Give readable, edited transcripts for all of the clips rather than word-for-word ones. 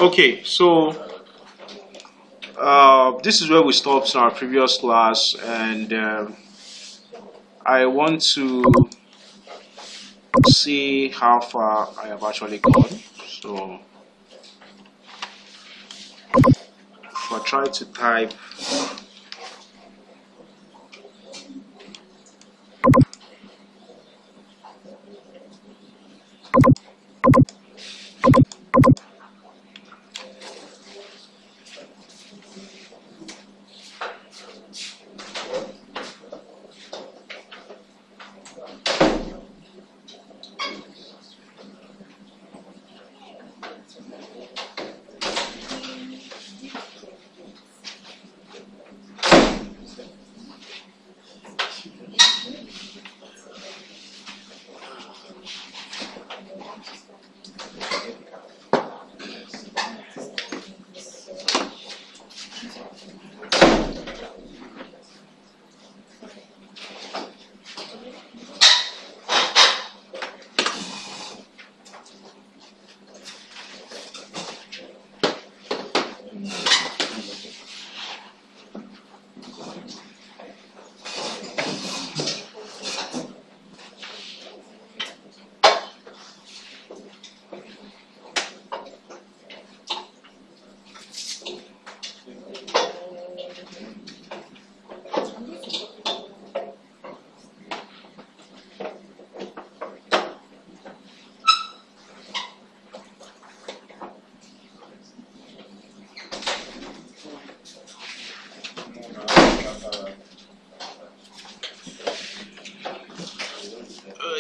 Okay, so this is where we stopped in our previous class, and I want to see how far I have actually gone. So if I try to type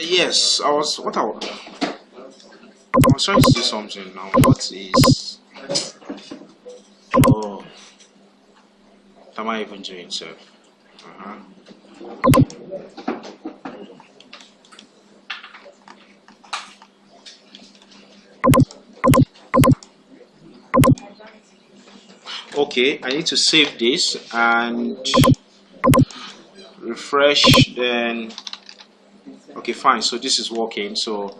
yes, I was trying to do something now. What is oh am I even doing so? Okay, I need to save this and refresh, then okay, fine. So this is working. So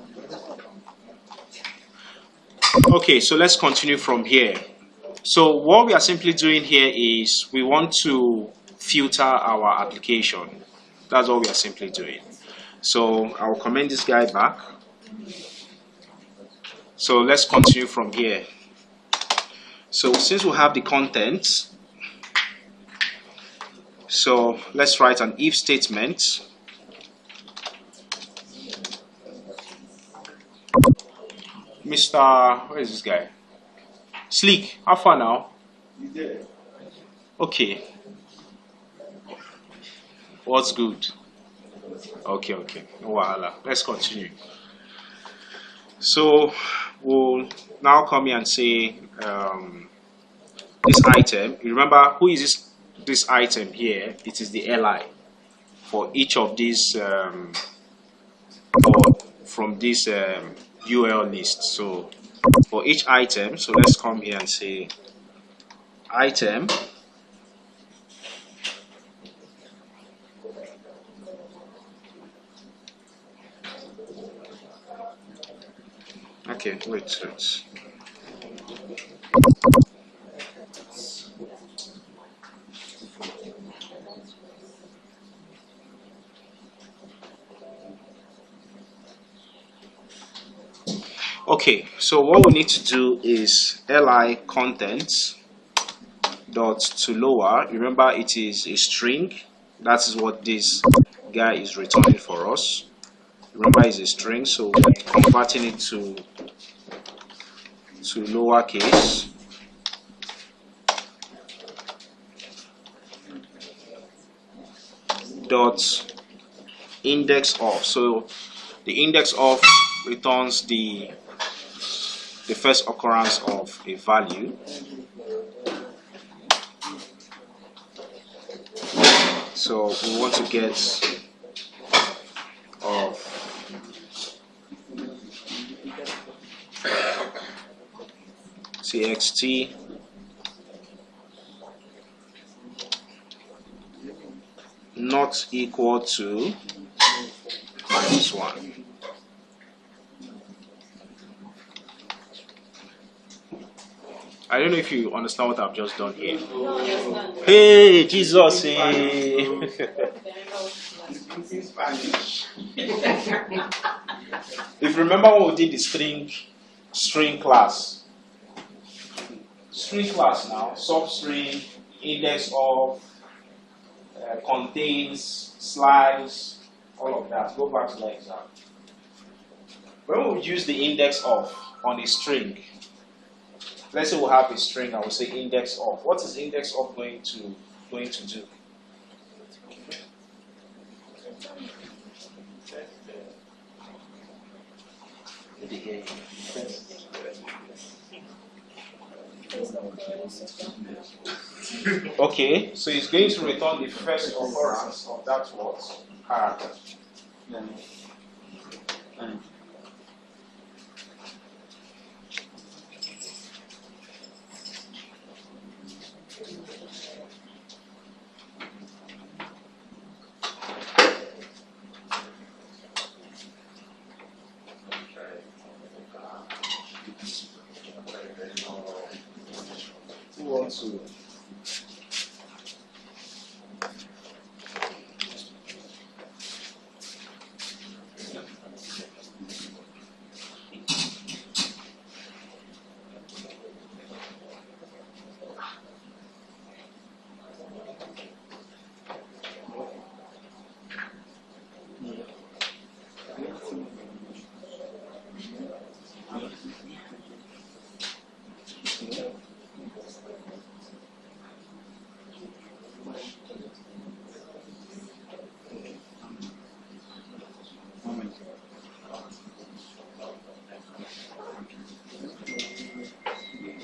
okay, so let's continue from here. So what we are simply doing here is we want to filter our application. That's all we are simply doing. So I'll comment this guy back. So let's continue from here. So since we have the content, so let's write an if statement. Mr. Where is this guy? Sleek, how far now? Okay. What's good? Okay, no wahala. Let's continue. So we'll now come here and say this item. You remember who is this item here? It is the li for each of these from this UL list. So for each item, so let's come here and say item okay, wait. Okay, so what we need to do is li content dot to lower. Remember, it is a string. That is what this guy is returning for us. Remember, it's a string, so we're converting it to lowercase. Dot index of. So the index of returns the first occurrence of a value. So we want to get of txt not equal to -1. I don't know if you understand what I've just done here. Hey, Jesus. If you remember when we did the string class now, substring, index of, contains, slice, all of that. Go back to that example. When we use the index of on a string, let's say we have a string, I will say index of. What is index of going to do? Okay, so it's going to return the first occurrence of that word character. Who wants to?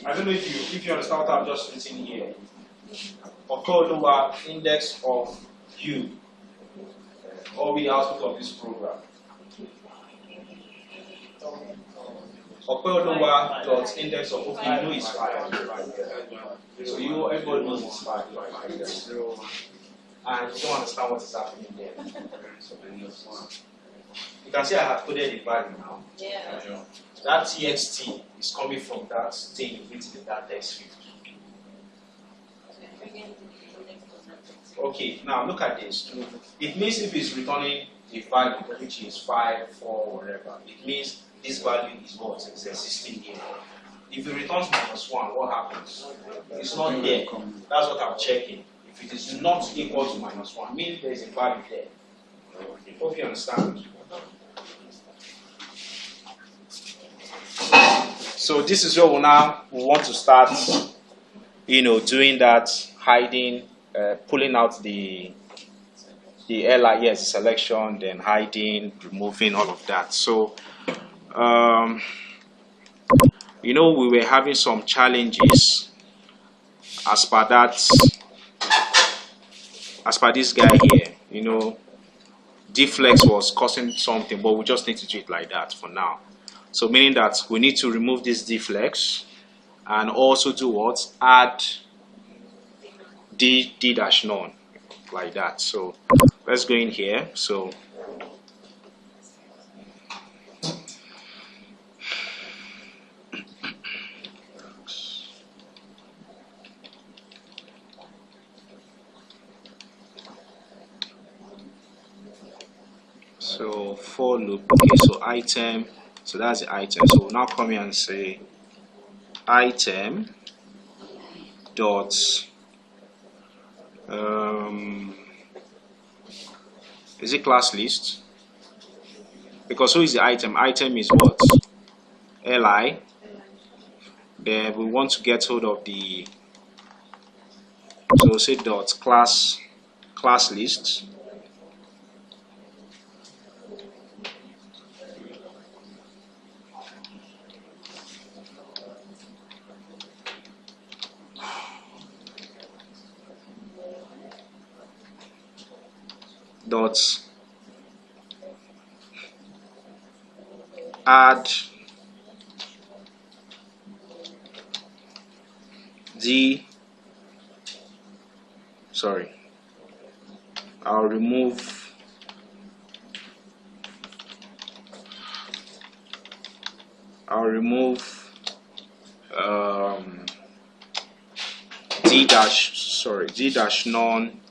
I don't know if you understand what I'm just written here. Occur index of u, or be the output of this program. Occur dot index of okay, you know is 5. So everybody knows it's 5. And you don't understand what is happening there. You can see I have coded the value now. Yeah. That txt is coming from that thing written in that text field. Okay, now look at this. It means if it's returning a value which is 5, 4, whatever, it means this value is what? It's existing here. If it returns -1, what happens? It's not there. That's what I'm checking. If it is not equal to -1, means there is a value there. Hope you understand. So this is where we want to start, doing that hiding, pulling out the li, yes, selection, then hiding, removing, all of that. So, we were having some challenges as per this guy here. Deflex was causing something, but we just need to do it like that for now. So meaning that we need to remove this deflex and also do what? Add d-none like that. So let's go in here. So for loop. Okay, so item. So that's the item. So we'll now come here and say item dot is it class list? Because who is the item? Item is what? Li. Then we want to get hold of the, so say dot class list. Dot add I'll remove d dash none,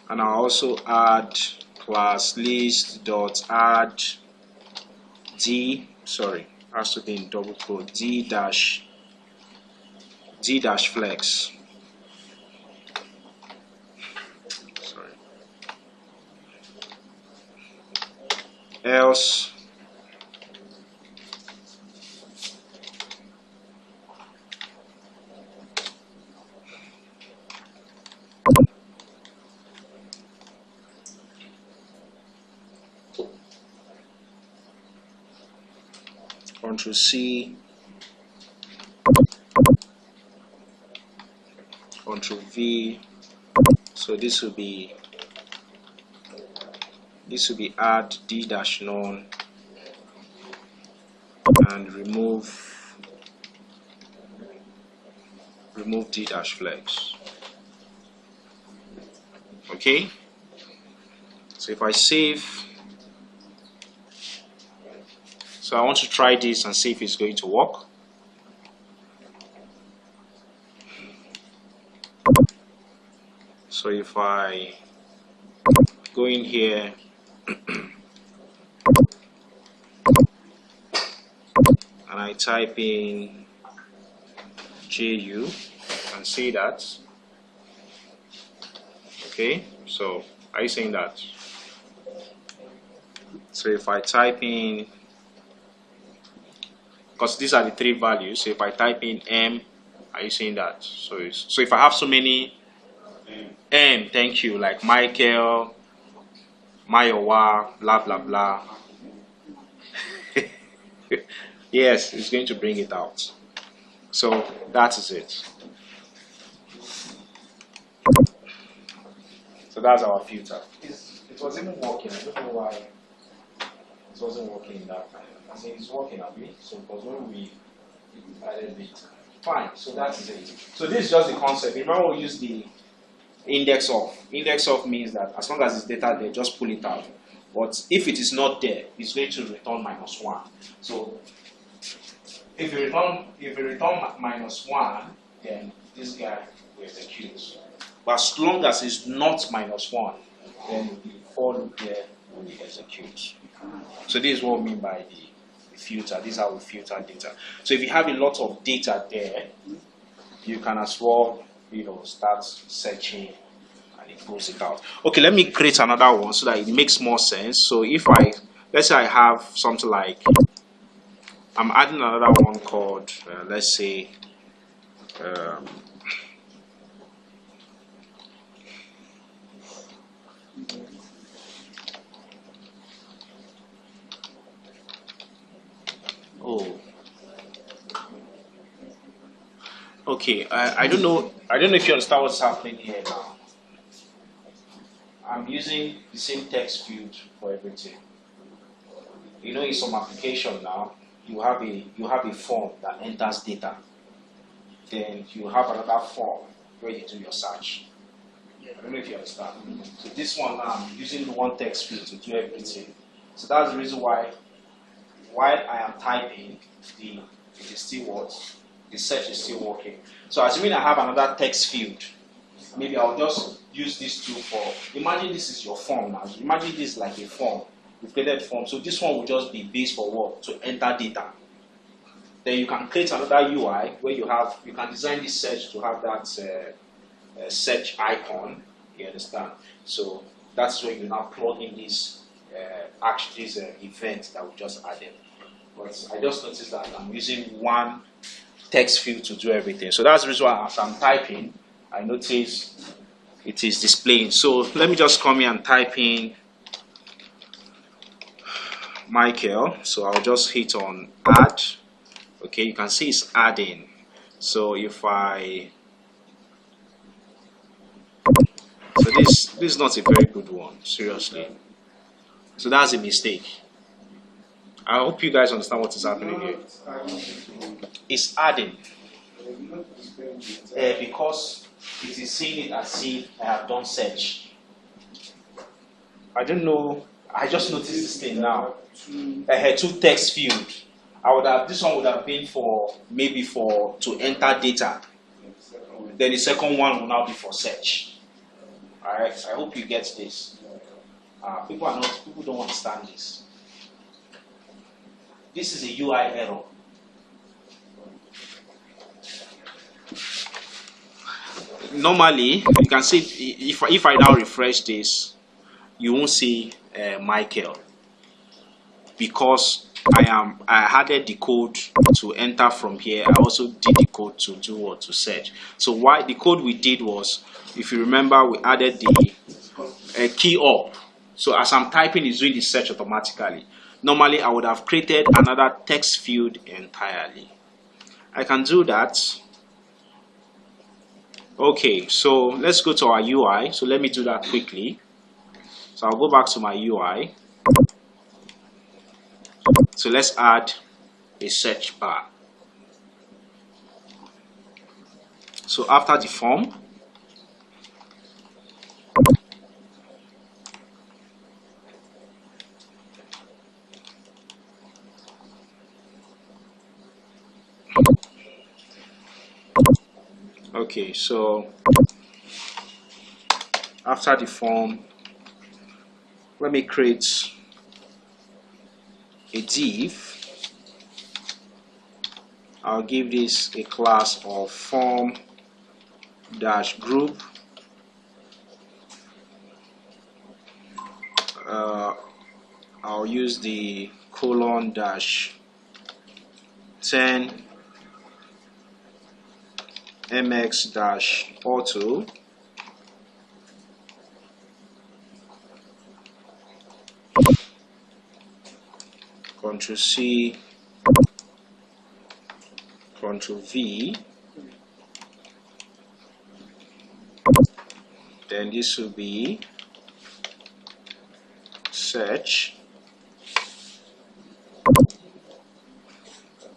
and I'll also add class list dot add has to be in double quote d dash flex. Else Ctrl C, Ctrl V. So this will be add d dash none and remove d dash flex. Okay, so if I save, so I want to try this and see if it's going to work. So if I go in here and I type in JU and see that. Okay, so are you saying that? So if I type in, because these are the three values, so if I type in M, are you saying that? So if I have so many M, thank you, like Michael, Mayowa, blah blah blah. Yes, it's going to bring it out. So that is it. So that's our filter. It was even working. I don't know why it wasn't working in that time. I think it's working a bit. So because when we added it, fine. So that's it. So this is just the concept. Remember, we use the index of. Index of means that as long as it's data there, just pull it out. But if it is not there, it's going to return -1. So if you return -1, then this guy will execute. But as long as it's not -1, then the for loop there will execute. So this is what we mean by the filter. This is how we filter data. So if you have a lot of data there, you can as well, start searching and it pulls it out. Okay, let me create another one so that it makes more sense. So if let's say I have something like, I'm adding another one called, let's say, okay, I don't know if you understand what's happening here now. I'm using the same text field for everything. In some application now, you have a form that enters data. Then you have another form where you do your search. I don't know if you understand. So this one now, I'm using the one text field to do everything. So that's the reason why while I am typing, it is still what? The search is still working. So assuming I have another text field, maybe I'll just use this tool for, imagine this is your form now. Imagine this is like a form, you've created form. So this one will just be based for what? To enter data. Then you can create another UI where you can design this search to have that search icon. You understand? So that's where you now plug in this event that we just added. But I just noticed that I'm using one text field to do everything. So that's the reason why as I'm typing, I notice it is displaying. So let me just come here and type in Michael. So I'll just hit on add. Okay, you can see it's adding. So if this is not a very good one, seriously. So that's a mistake. I hope you guys understand what is happening here. It's adding because it is seeing it as if I have done search. I don't know. I just noticed this thing now. I had two text field, this one would have been for maybe for to enter data. Then the second one will now be for search. Alright, I hope you get this. People don't understand this. This is a UI error. Normally, you can see if I now refresh this, you won't see Michael, because I added the code to enter from here. I also did the code to do what, to search. So why the code we did was, if you remember, we added the key up. So as I'm typing, it's doing the search automatically. Normally, I would have created another text field entirely. I can do that. Okay, so let's go to our UI. So let me do that quickly. So I'll go back to my UI. So let's add a search bar. So after the form, okay, so after the form, let me create a div. I'll give this a class of form dash group. I'll use the colon dash 10 mx dash auto. Ctrl C, Ctrl V, then this will be search,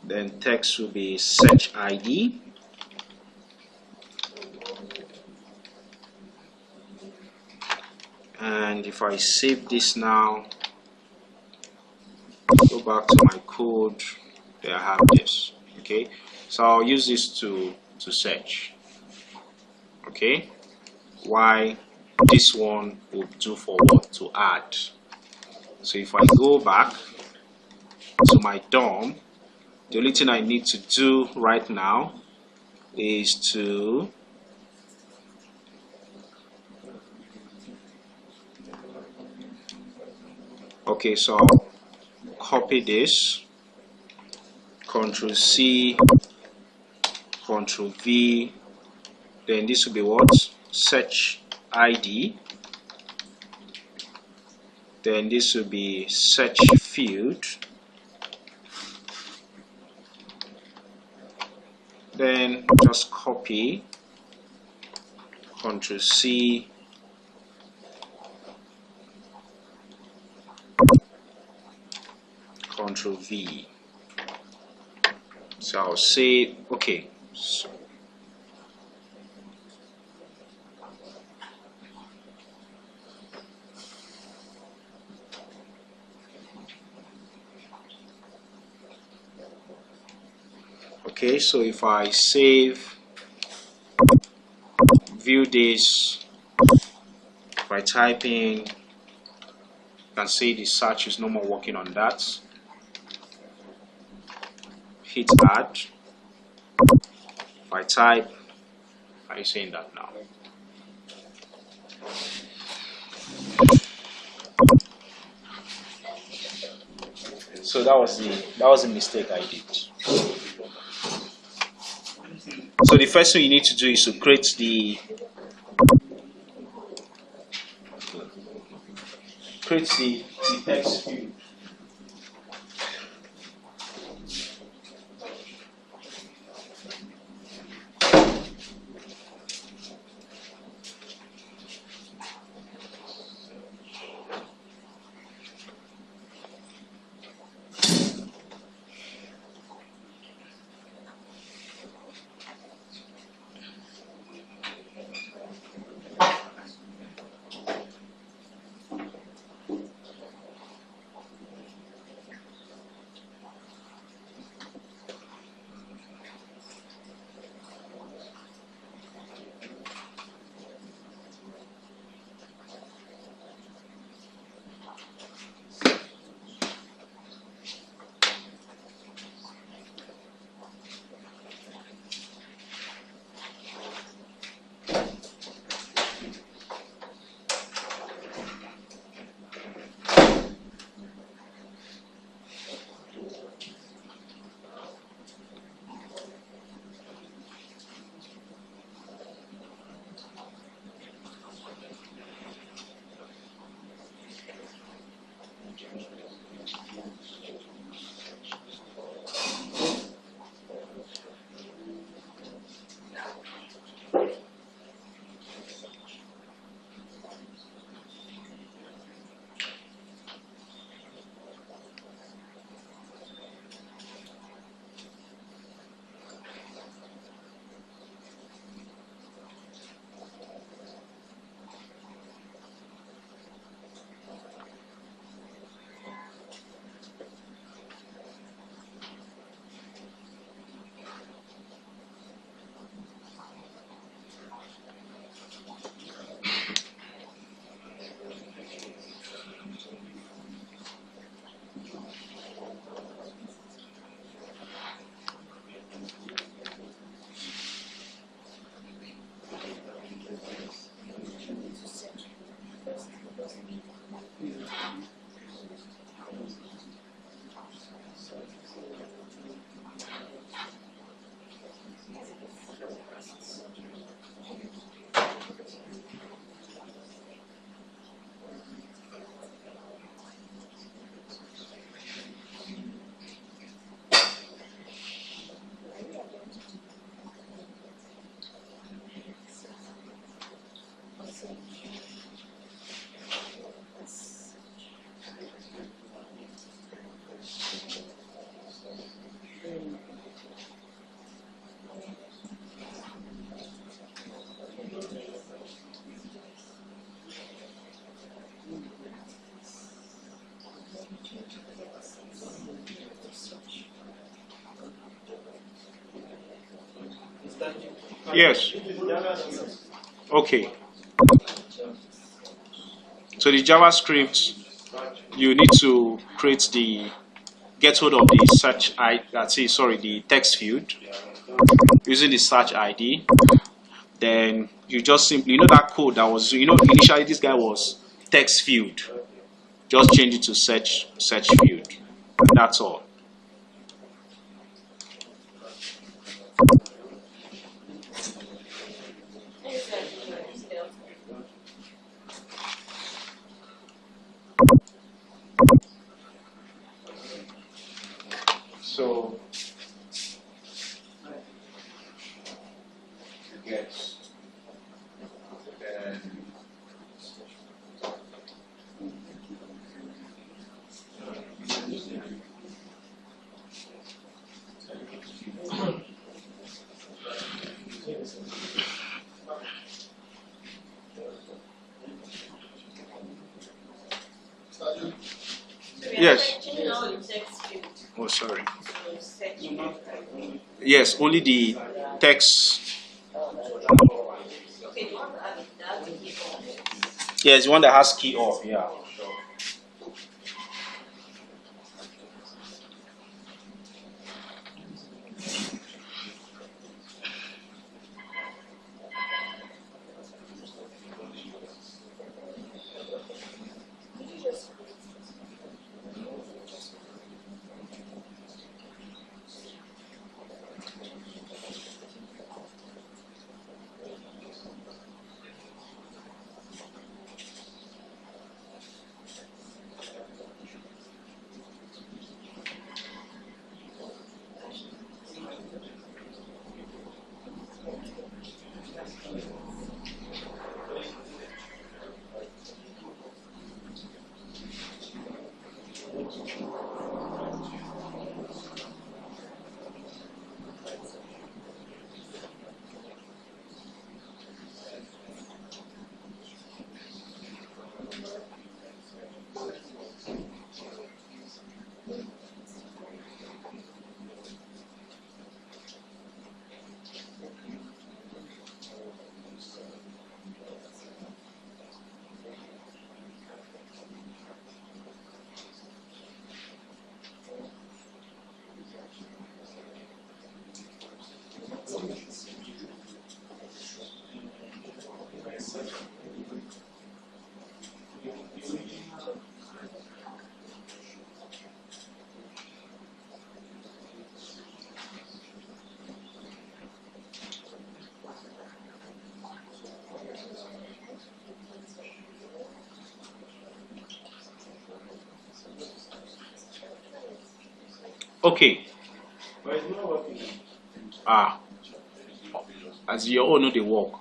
then text will be search ID, and if I save this now, go back to my code, there I have this. Okay, so I'll use this to search. Okay, why this one will do for what, to add. So if I go back to my DOM, the only thing I need to do right now is to so I'll copy this, Ctrl C, Ctrl V, then this will be what, search ID, then this will be search field, then just copy, Ctrl C, Ctrl V. So I'll say okay. Okay, so if I save, view this, if I type in, you can see the search is no more working on that. Hit add. If I type, are you saying that now? So that was the mistake I did. So the first thing you need to do is to create the text field. Yes. Okay. So the JavaScript, you need to create the get hold of the search I that's it, sorry, the text field using the search ID. Then you just simply, you know, that code that was, you know, initially this guy was text field. Just change it to search field. That's all. So yes. Yes. Oh, sorry. Yes, only the text. Yes, the one that has key off. Yeah. Okay. Ah, as your own, no, they work.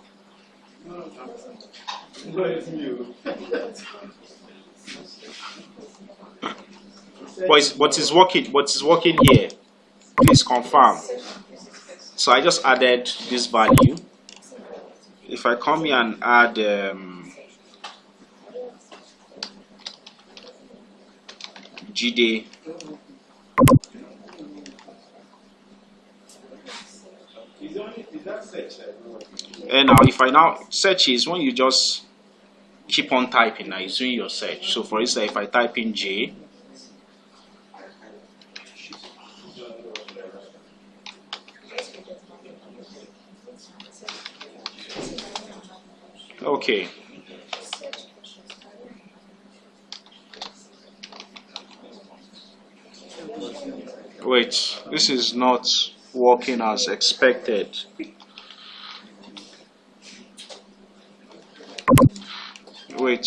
But it's working. But it's working here. Please confirm. So I just added this value. If I come here and add GD, and now if I now search is when you just keep on typing, now it's doing your search. So for instance, if I type in J, okay. Wait, this is not working as expected. Wait.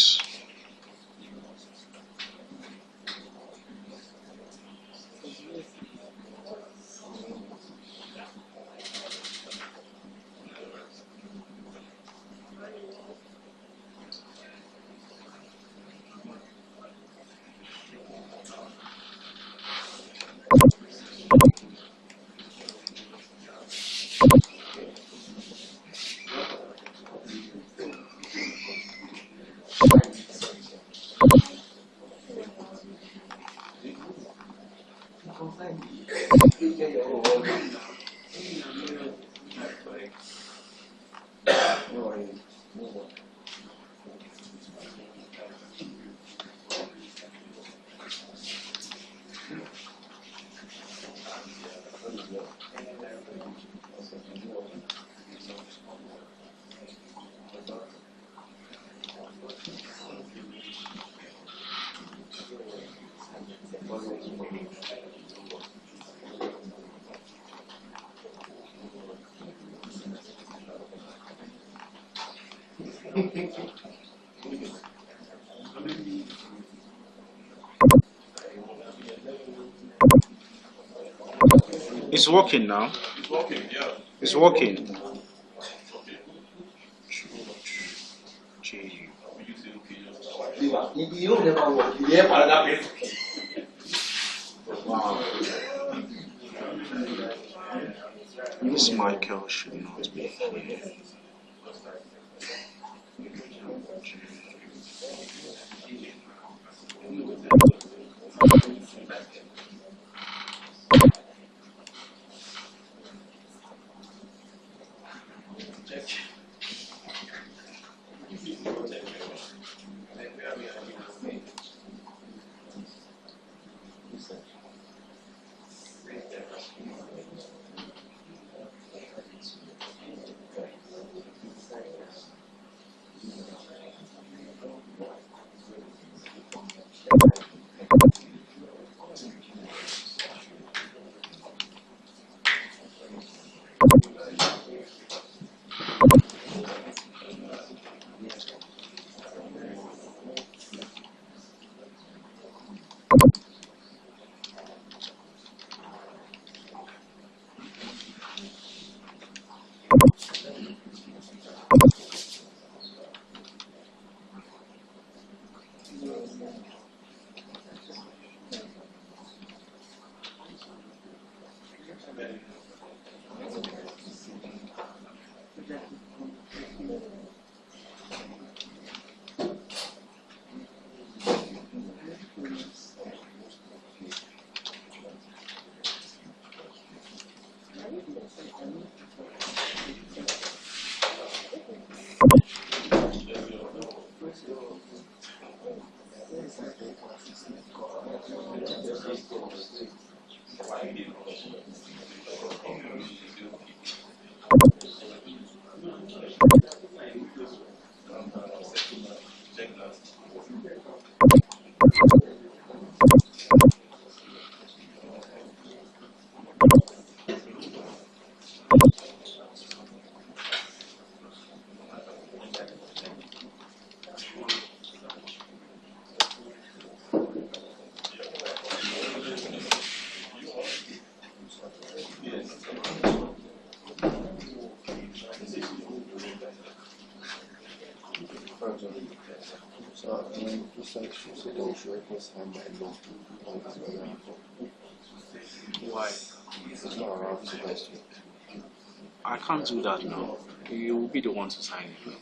It's working now. It's working, yeah. It's working. This Michael should not be here. Why? I can't do that now. You will be the one to sign it.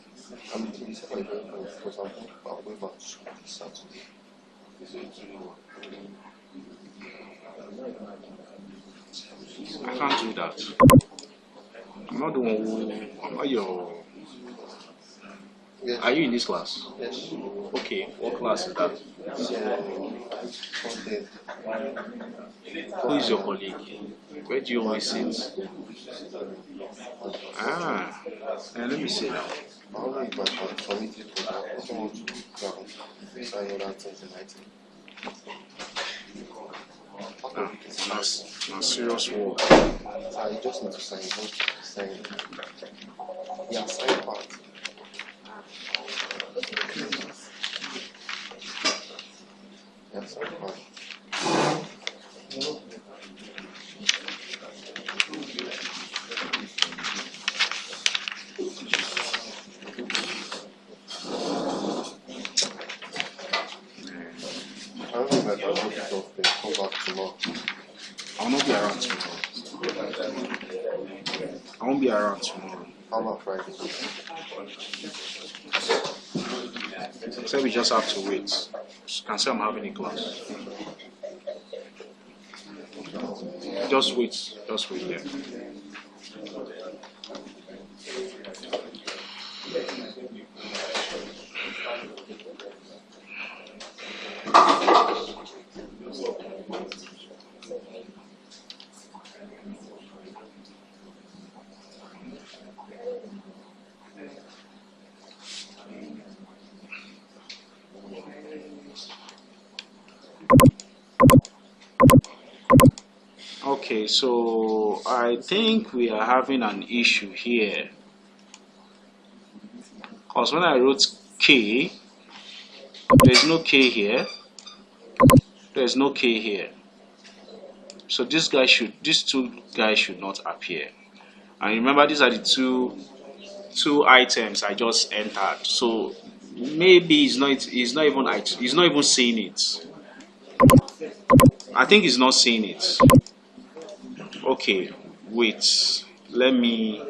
I can't do that. I'm not the one who. I'm not your. Are you in this class? Yes. Okay. What class is that? Who is your colleague? Where do you always sit? Ah. Let me see now. Now serious work. I just need to sign. Yeah, sign part. Yeah, sign part. I don't know if I can look it off and come back tomorrow. I'll not be around tomorrow. I won't be around tomorrow. How about Friday? So we just have to wait. You can say I'm having a class. Just wait. Just wait there. Okay, so I think we are having an issue here. Because when I wrote K, there's no K here. There's no K here. So these two guys should not appear. And remember, these are the two items I just entered. So maybe he's not even seeing it. I think he's not seeing it. Okay, wait. Let me.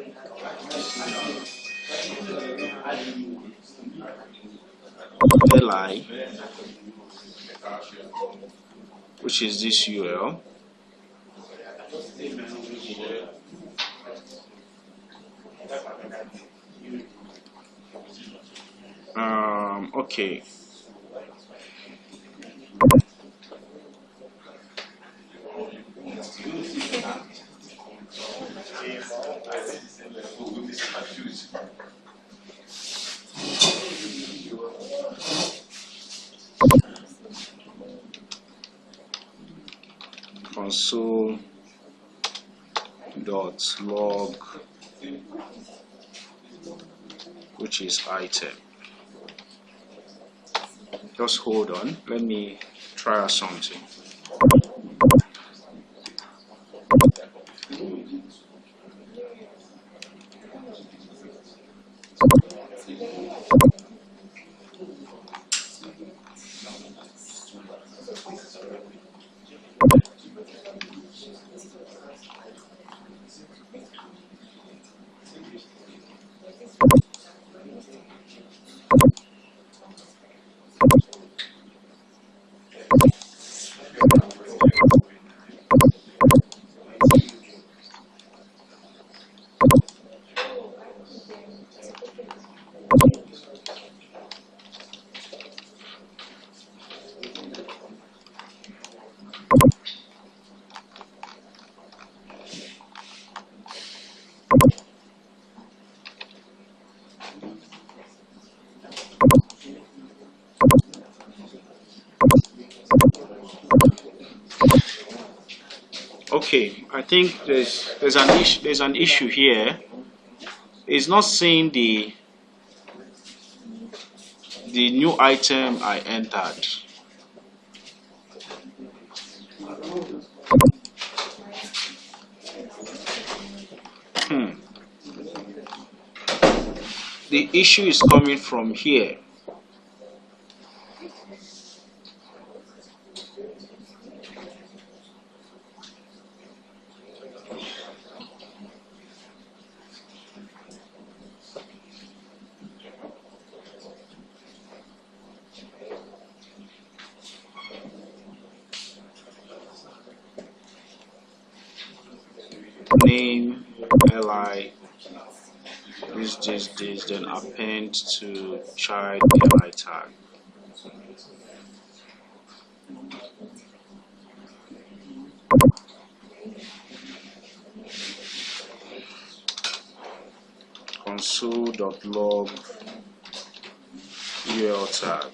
Li, which is this UL. Okay. Console dot log, which is item. Just hold on. Let me try something. Okay, I think there's an issue here. It's not saying the new item I entered. The issue is coming from here. name li this, then append to child li tag. Console.log ul tag.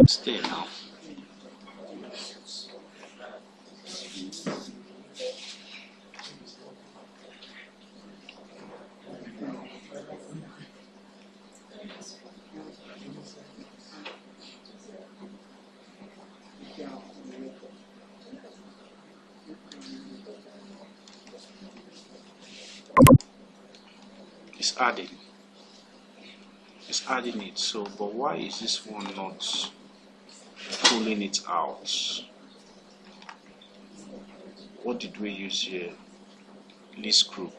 Stay now. It's adding it. So, but why is this one not pulling it out? What did we use here? List group.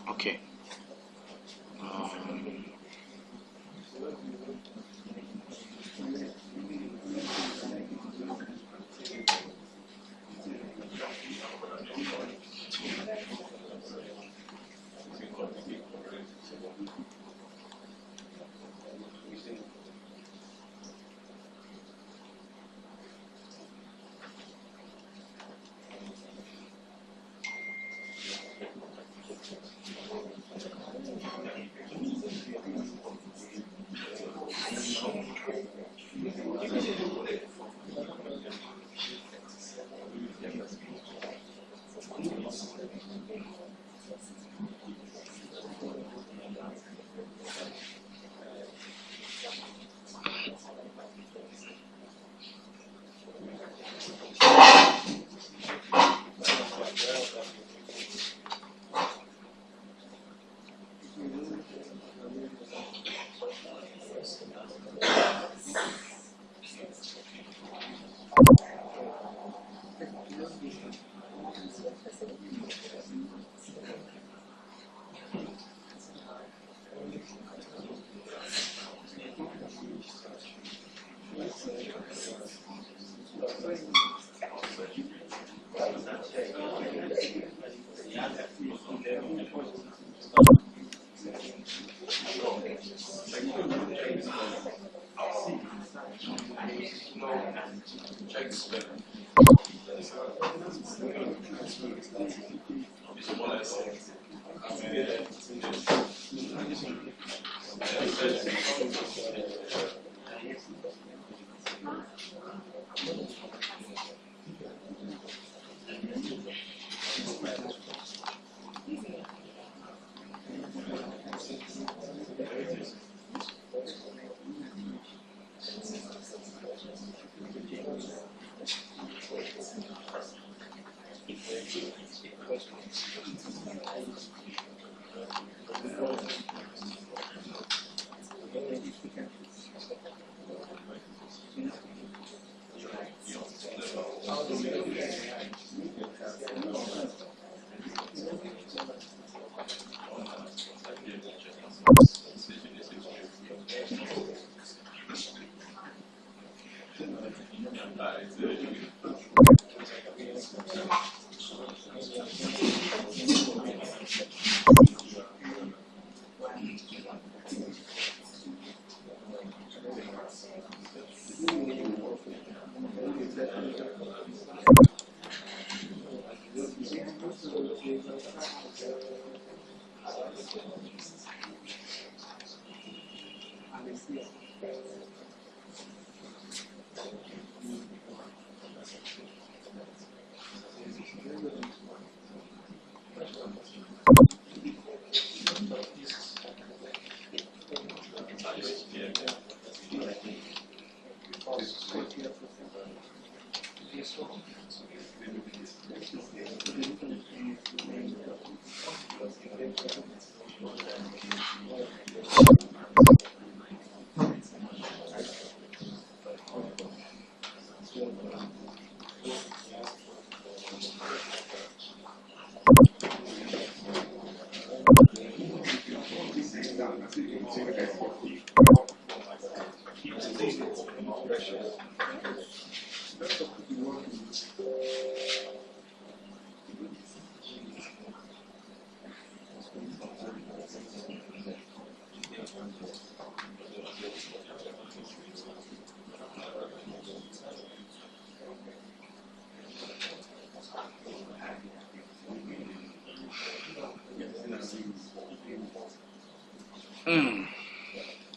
Okay.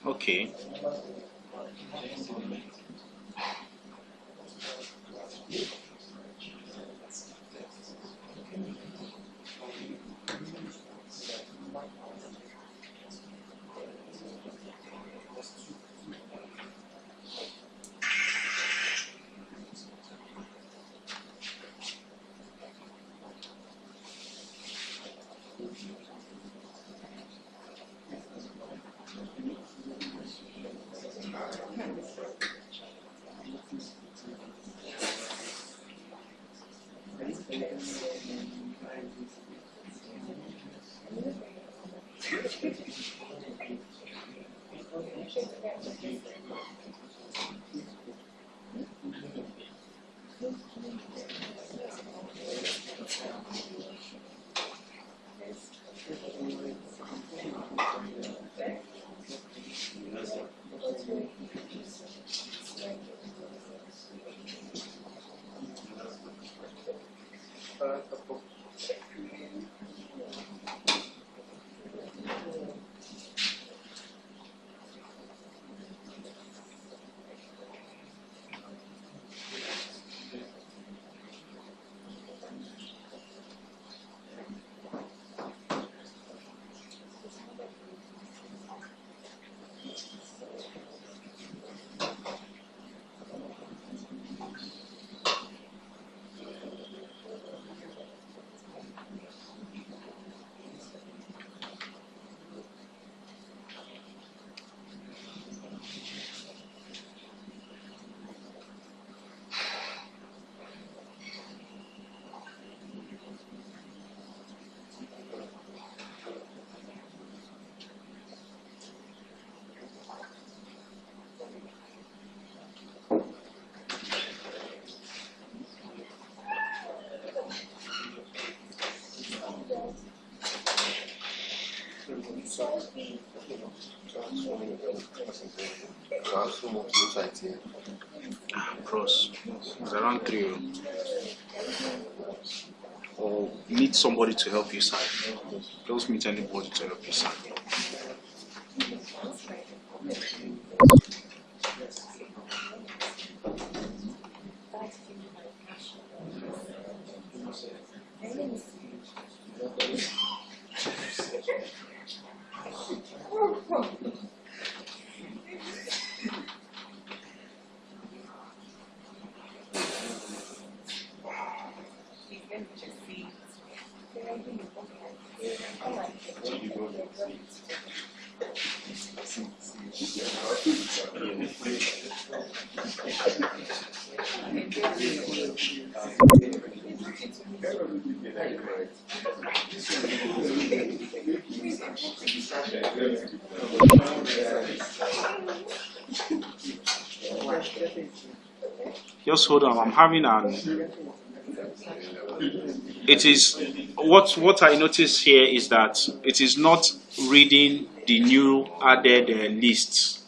Okay. Bros, it's around 3. Or meet somebody to help you sign. Don't meet anybody to help you sign. Just hold on. I'm having an. It is what I notice here is that it is not reading the new added lists.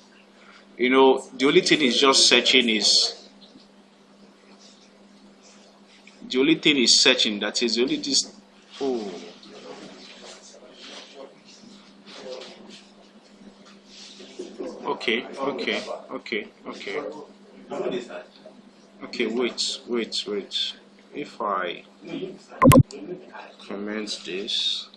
You know, the only thing is just searching is. The only thing is searching. That is the only this. Oh. Okay. Okay. Okay. Okay. Okay. Wait. If I comment this.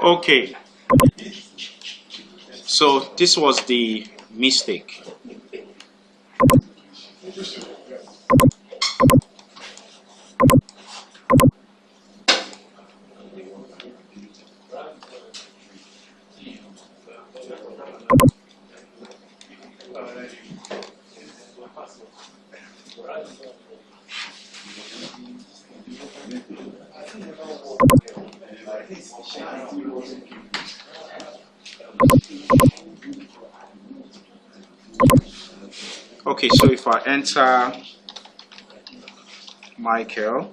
Okay, so this was the mistake. Okay, so if I enter Michael,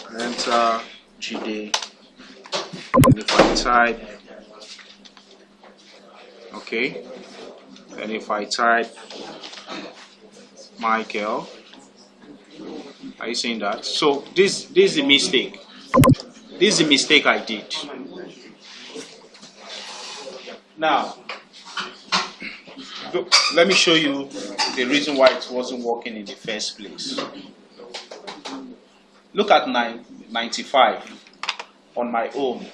I enter GD, and if I type, okay, and if I type Michael, are you seeing that? So this is a mistake. This is a mistake I did. Now, let me show you the reason why it wasn't working in the first place. Look at 95 on my own.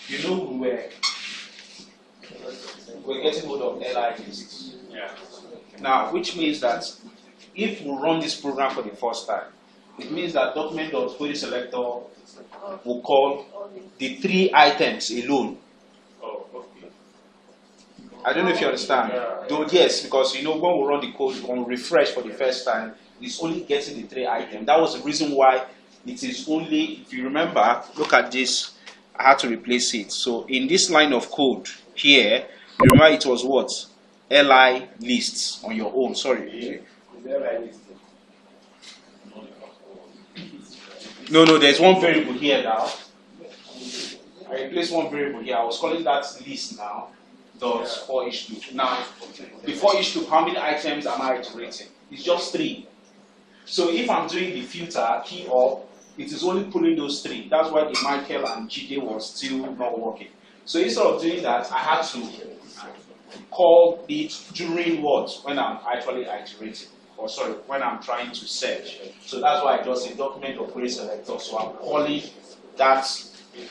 You know we're getting hold of LI lists. Yeah. Now, which means that if we run this program for the first time, it means that document.query selector will call the 3 items alone. Oh, okay. I don't know if you understand. Though yes, because you know when we run the code, when we refresh for the first time, it's only getting the 3 items. That was the reason why it is only, if you remember, look at this, I had to replace it. So in this line of code here, you remember it was what? LI lists on your own, sorry. No, there's one variable here now. I replaced one variable here. I was calling that list now. Dot for each loop. Now, before each loop, how many items am I iterating? It's just 3. So if I'm doing the filter key up, it is only pulling those 3. That's why the Michael and GD was still not working. So instead of doing that, I had to call it during what? When I'm actually iterating. Or sorry, when I'm trying to search. So that's why I just say document.query selector. So I'm calling that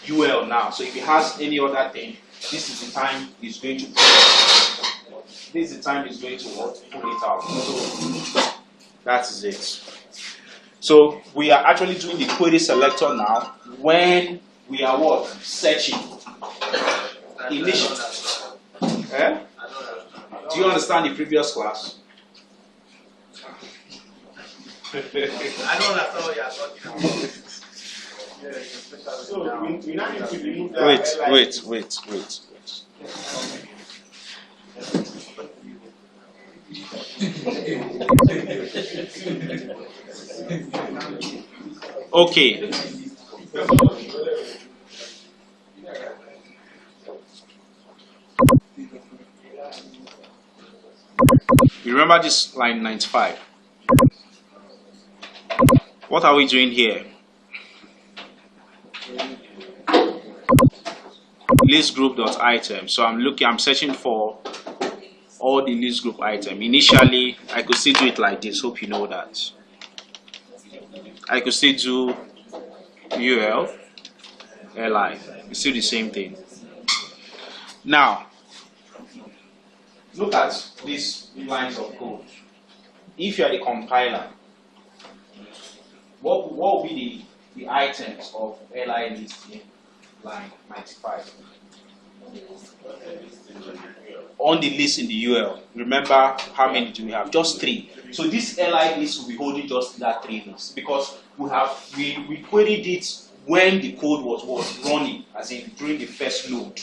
UL now. So if it has any other thing, this is the time it's going to pull it. This is the time it's going to pull it out. So that is it. So we are actually doing the query selector now when we are what? Searching. Initially. Eh? Do you understand the previous class? I don't understand what you are talking about. So we now need to remove that. Wait. Okay. You remember this line 95? What are we doing here? List group dot item. So I'm searching for all the list group item. Initially, I could still do it like this. Hope you know that. I could still do UL, LI. It's still the same thing. Now, look at these lines of code. If you are the compiler, what will be the items of LI list in line 95? On the list in the UL, remember how many do we have? Just 3. So this LI list will be holding just that 3 lists because we queried it when the code was running, as in during the first load.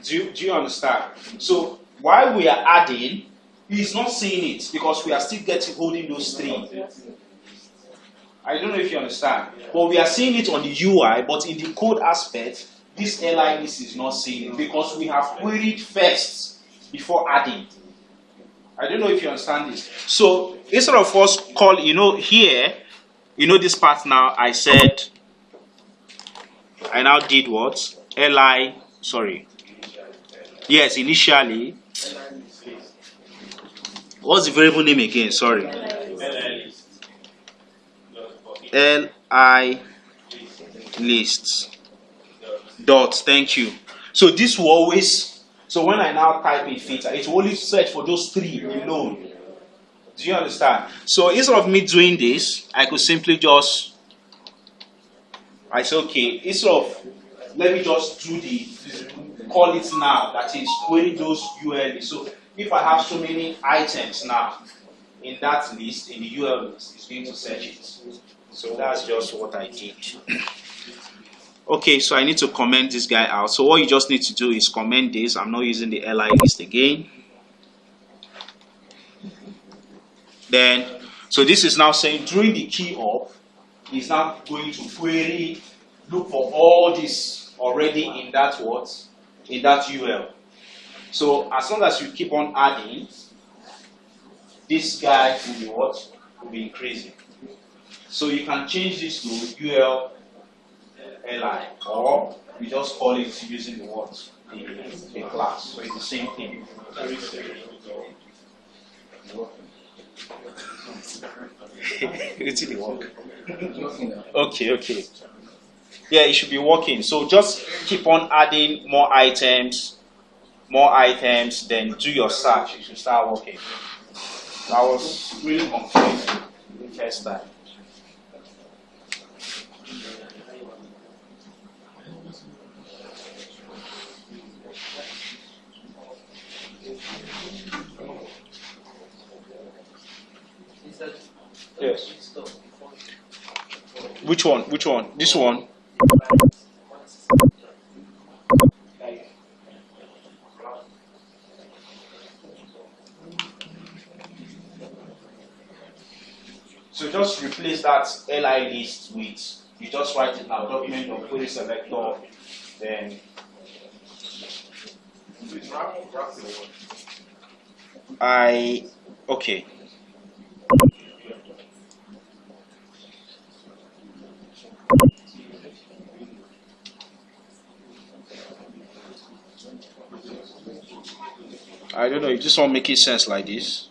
Do you understand? So while we are adding, he's not seeing it because we are still holding those 3. I don't know if you understand, but we are seeing it on the UI, but in the code aspect, this LI list is not seeing it because we have queried first before adding. I don't know if you understand this. So instead of us call, here, this part now, I now did what? LI, sorry. Yes, initially. What's the variable name again? Sorry. LI lists. Dot, thank you. So this will always, so when I now type in filter, it will only search for those 3 alone. Do you understand? So instead of me doing this, I could simply I say, okay, instead of, let me just do call it now, that is query those UL. So if I have so many items now in that list, in the UL list, it's going to search it. So that's just what I did. Okay, so I need to comment this guy out. So what you just need to do is comment this. I'm not using the LI list again. Then, so this is now saying during the key up, it's now going to query, look for all this already in that in that UL. So as long as you keep on adding, this guy will be will be increasing. So you can change this to UL LI, or we just call it using the class. So it's the same thing. It didn't work. Okay. Yeah, it should be working. So just keep on adding more items, then do your search. It should start working. I was really confused the first time. Yes. Which one? This one? So just replace that LI list with, you just write it now, document of query selector, then okay. I don't know if this one making sense like this.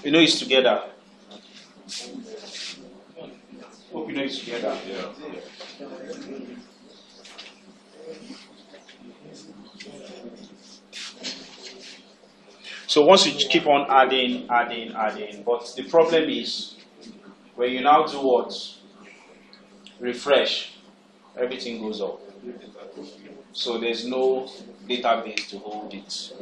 It's together. Hope it's together. Yeah. So once you keep on adding, but the problem is when you now do what? Refresh, everything goes up. So there's no database to hold it.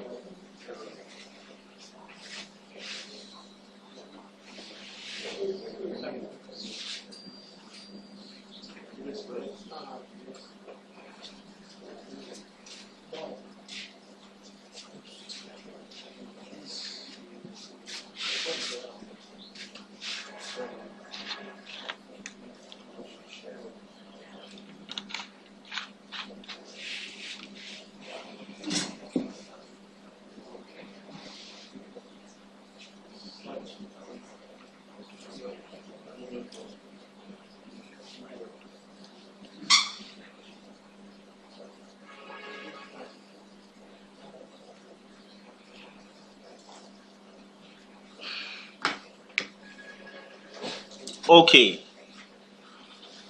Okay,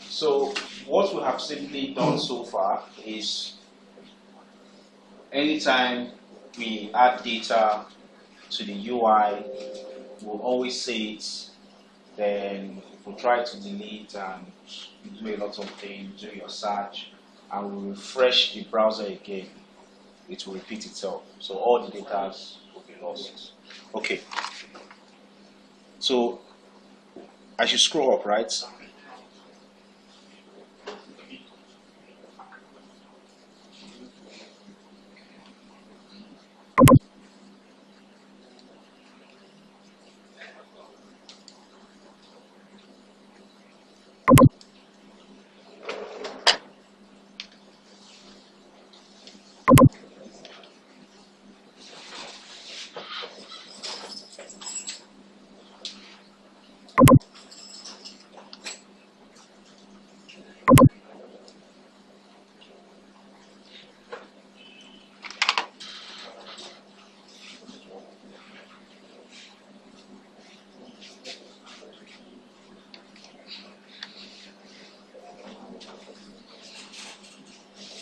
so what we have simply done so far is anytime we add data to the UI, we'll always say it, then we'll try to delete and do a lot of things, do your search, and we'll refresh the browser again. It will repeat itself. So all the data will be lost. Okay. So I should scroll up, right?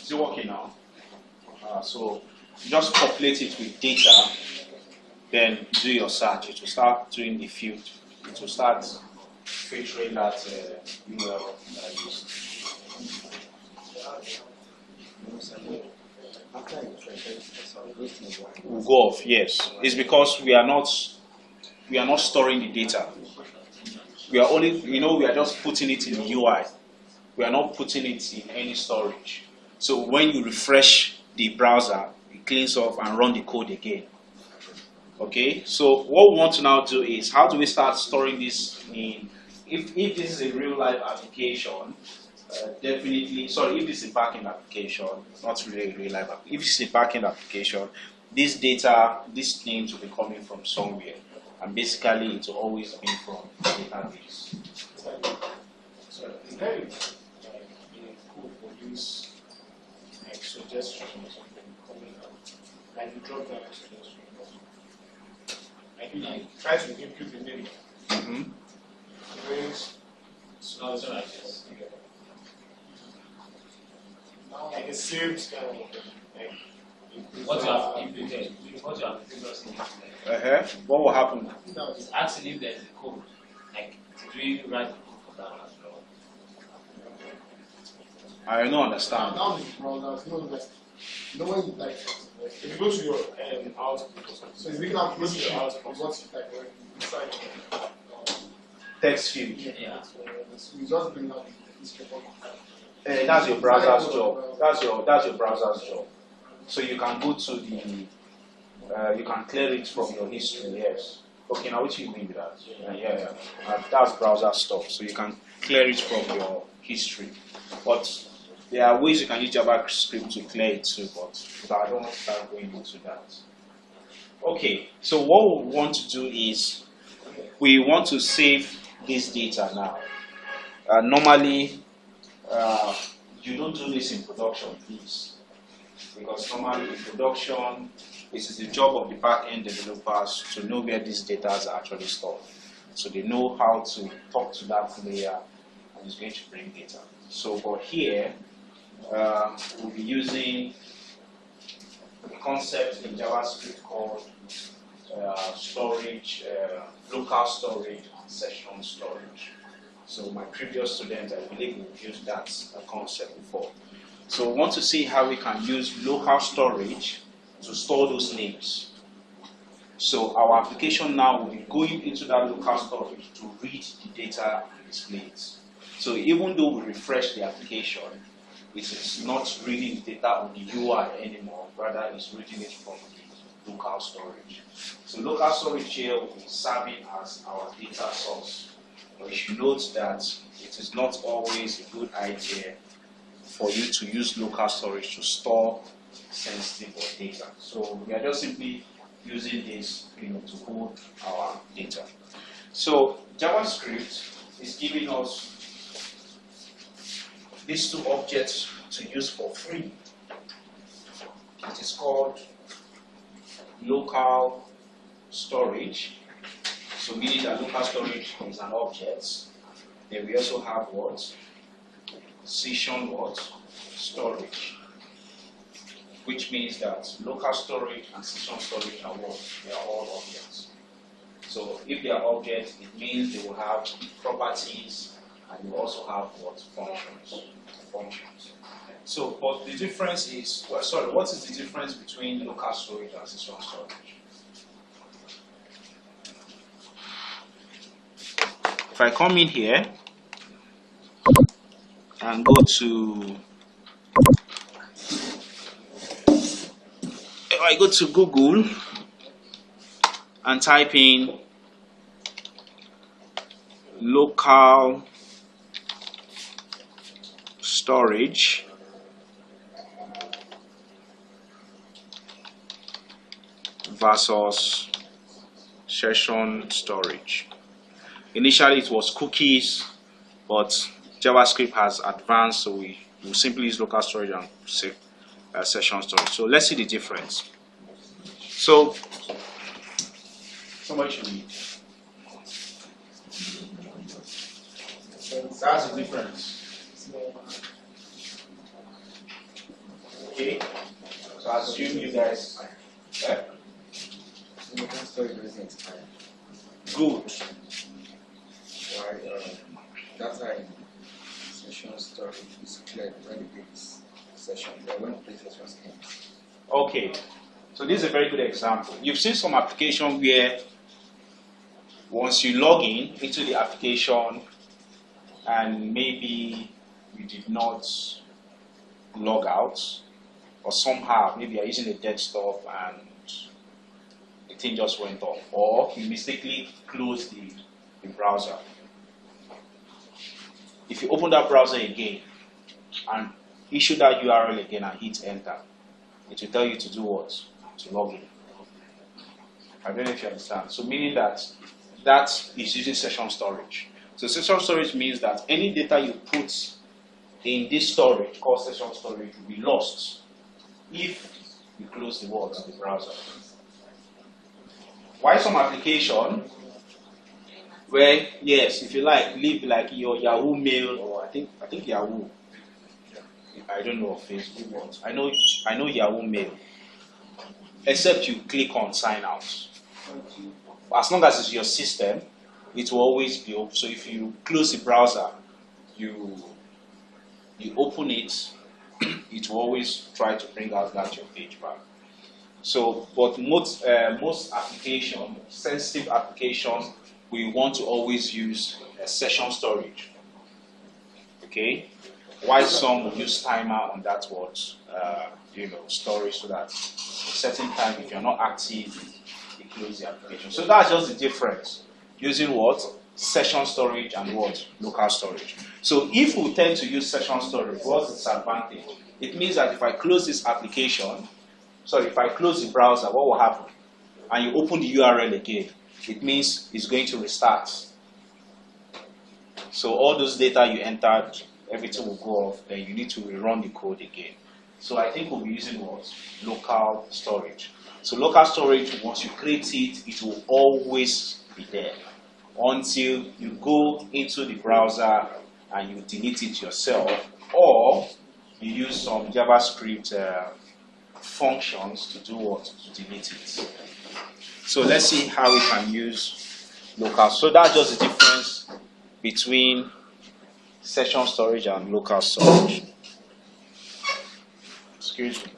Is it working now? So just populate it with data, then do your search. It will start doing the field. It will start filtering that URL that I used. Will go off, yes. It's because we are not storing the data. We are only, we are just putting it in the UI. We are not putting it in any storage. So when you refresh the browser, it cleans off and run the code again. Okay, so what we want to now do is, how do we start storing this in, if this is a real life application, definitely, sorry, if this is a backend application, not really a real life application, if this is a backend application, this data, these names will be coming from somewhere, and basically it will always be from the database. So is there a code for this like suggestion or something coming out? Like you drop down suggestion. Like you try to input the name. So it's like this. Like a saved kind of like What you have inputted, what you have previously inputted. What will happen? It's asking if there's a code. Like, did we write the code for that as well? I don't understand. now the browser, when you type it, if you go to your output, so it's making out your output, what you type inside Text field. Yeah. So you just bring out this report. That's your browser's job. That's your browser's job. So you can go to the, you can clear it from your history. Yes. Okay. Now, what do you mean with that? Yeah. That's browser stuff. So you can clear it from your history. But there are ways you can use JavaScript to clear it too. But I don't want to start going into that. Okay. So what we want to do is we want to save this data now. Normally, you don't do this in production, please, because normally in production, it is the job of the back-end developers to know where these data are actually stored. So they know how to talk to that layer and it's going to bring data. So for here, we'll be using a concept in JavaScript called storage, local storage, and session storage. So my previous student, I believe we've used that concept before. So we want to see how we can use local storage to store those names. So our application now will be going into that local storage to read the data displayed. So even though we refresh the application, it is not reading the data on the UI anymore, rather it's reading it from the local storage. So local storage here will be serving as our data source. But you should note that it is not always a good idea for you to use local storage to store sensitive data. So we are just simply using this to hold our data. So JavaScript is giving us these two objects to use for free. It is called local storage. So meaning that local storage is an object, Then we also have what? Session what? Storage. Which means that local storage and session storage are what? They are all objects. So if they are objects, it means they will have properties and they will also have what? Functions. So, but the difference is, well, sorry, what is the difference between local storage and session storage? If I come in here and go to, if I go to Google and type in local storage versus session storage. Initially it was cookies, but JavaScript has advanced, so we will simply use local storage and session storage. So let's see the difference. So somebody should read. That's the difference. Okay. So I assume you guys. Local storage doesn't expire. Good. While data in session storage is cleared when the base session, when the base session ends. Okay. So this is a very good example. You've seen some application where once you log in into the application and maybe you did not log out, or somehow maybe you're using a desktop and the thing just went off, or you mistakenly closed the browser. If you open that browser again and issue that URL again and hit enter, it will tell you to do what? To log in. I don't know if you understand. So meaning that is using session storage. So session storage means that any data you put in this storage, called session storage, will be lost if you close the browser. Why some application where, yes, if you like, leave like your Yahoo Mail, or I think Yahoo, I don't know Facebook, but I know Yahoo Mail, except you click on sign out. As long as it's your system, it will always be open. So if you close the browser, you open it, it will always try to bring out that your page back. So, but most applications, sensitive applications, we want to always use a session storage. Okay, why some will use timer on that storage, so that certain time if you're not active, you close the application. So that's just the difference using what? Session storage and what? Local storage. So if we tend to use session storage, what's the disadvantage? It means that if I close this application, if I close the browser, what will happen? And you open the URL again, it means it's going to restart. So all those data you entered, everything will go off, then you need to rerun the code again. So I think we'll be using what? Local storage. So local storage, once you create it, it will always be there until you go into the browser and you delete it yourself, or you use some JavaScript functions to do what? To delete it. So let's see how we can use local. So that's just the difference between session storage and local storage. Excuse me.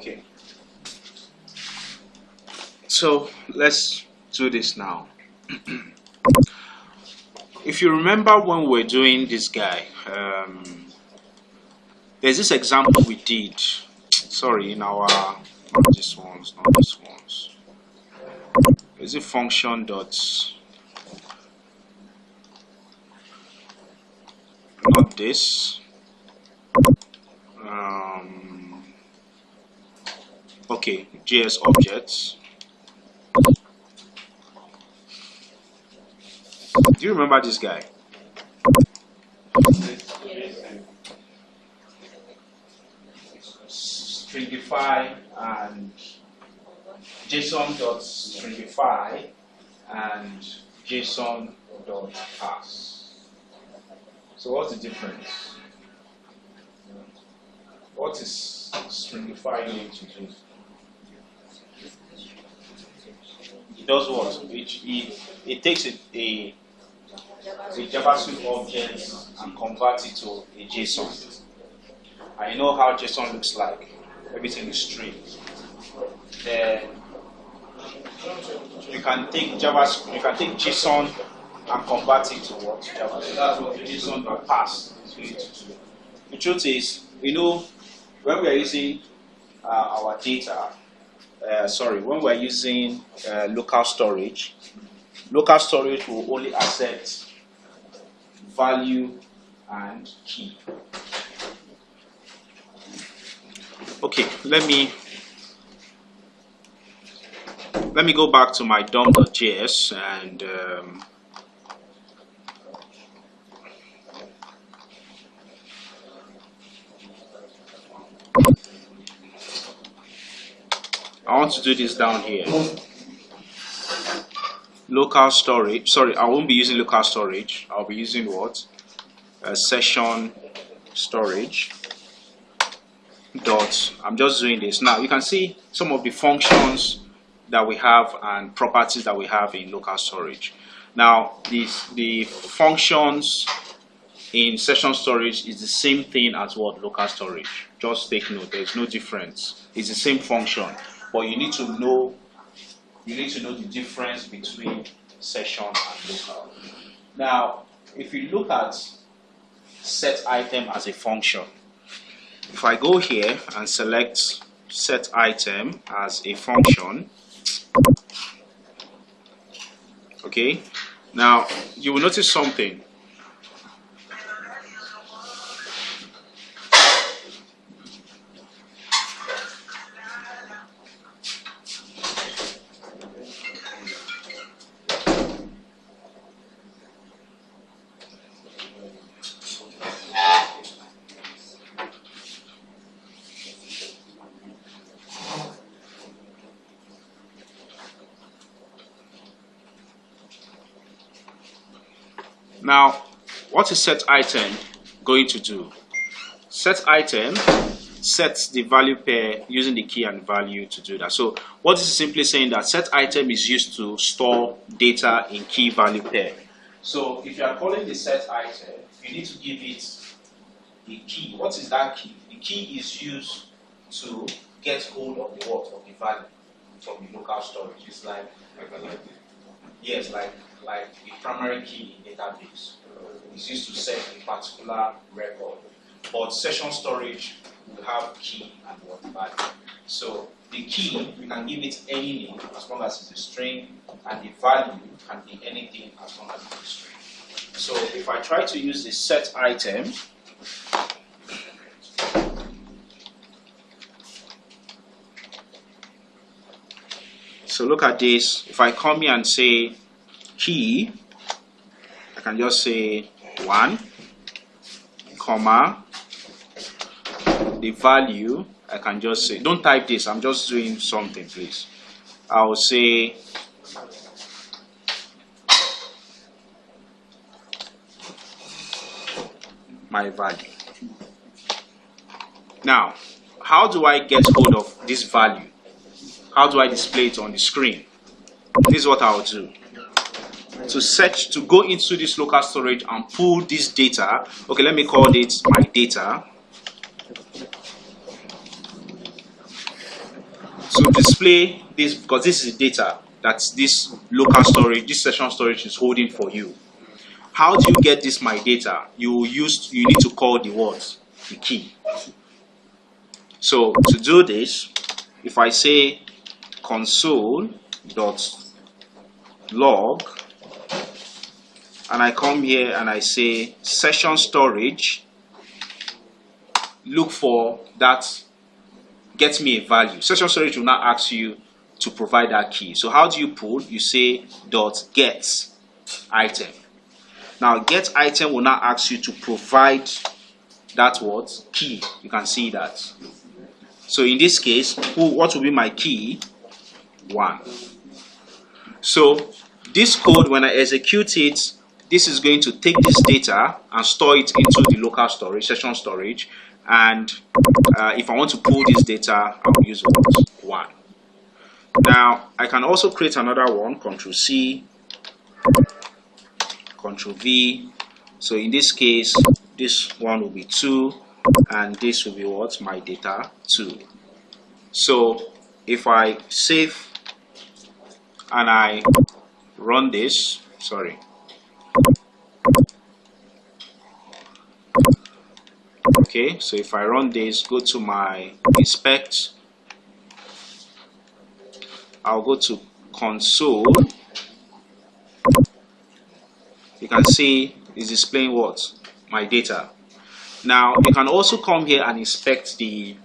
Okay. So let's do this now. If you remember when we were doing this guy, there's this example we did. Sorry, in our not this ones. Is it function dot? Not this. Okay, JS objects. Do you remember this guy? Stringify and JSON.stringify and JSON.pass. So what's the difference? What is stringify going to do? It does what? It takes a JavaScript object and converts it to a JSON. And you know how JSON looks like. Everything is string. Then you can take JavaScript, you can take JSON and convert it to what? JavaScript. That's what JSON.pass is going to do. The truth is, you know, when we are using our data, when we are using local storage will only accept value and key. Okay, let me go back to my DOM.js and I want to do this down here. Local storage. Sorry, I won't be using local storage. I'll be using what? Session storage. I'm just doing this. Now you can see some of the functions that we have and properties that we have in local storage. Now the functions in session storage is the same thing as what local storage. Just take note, there's no difference. It's the same function, but you need to know the difference between session and local. Now, if you look at set item as a function, if I go here and select set item as a function, okay, now you will notice something. Now, what is set item going to do? Set item sets the value pair using the key and value to do that. So what this is simply saying that set item is used to store data in key value pair. So if you are calling the set item, you need to give it the key. What is that key? The key is used to get hold of the what? Of the value from the local storage. It's like yes, like the primary key in database. It's used to set a particular record. But session storage will have key and what value. So the key, you can give it any name as long as it's a string, and the value can be anything as long as it's a string. So if I try to use the set item, so look at this. If I come here and say key, I can just say 1, comma, the value, I can just say, don't type this, I'm just doing something, please. I'll say my value. Now, how do I get hold of this value? How do I display it on the screen? This is what I'll do. To go into this local storage and pull this data. Okay, let me call it my data. So display this, because this is data that this local storage, this session storage is holding for you. How do you get this my data? You need to call the what? The key. So to do this, if I say console.log and I come here and I say session storage, look for that, get me a value. Session storage will now ask you to provide that key. So how do you pull? You say dot get item. Now get item will now ask you to provide that what? Key. You can see that. So in this case, what will be my key? 1. So this code, when I execute it, this is going to take this data and store it into the local storage, session storage. And if I want to pull this data, I will use 1. Now I can also create another one, Ctrl C, Ctrl V. So in this case, this one will be 2, and this will be what? My data 2. So if I save and I run this, sorry. Okay, so if I run this, go to my inspect, I'll go to console. You can see it's displaying what? My data. Now you can also come here and inspect the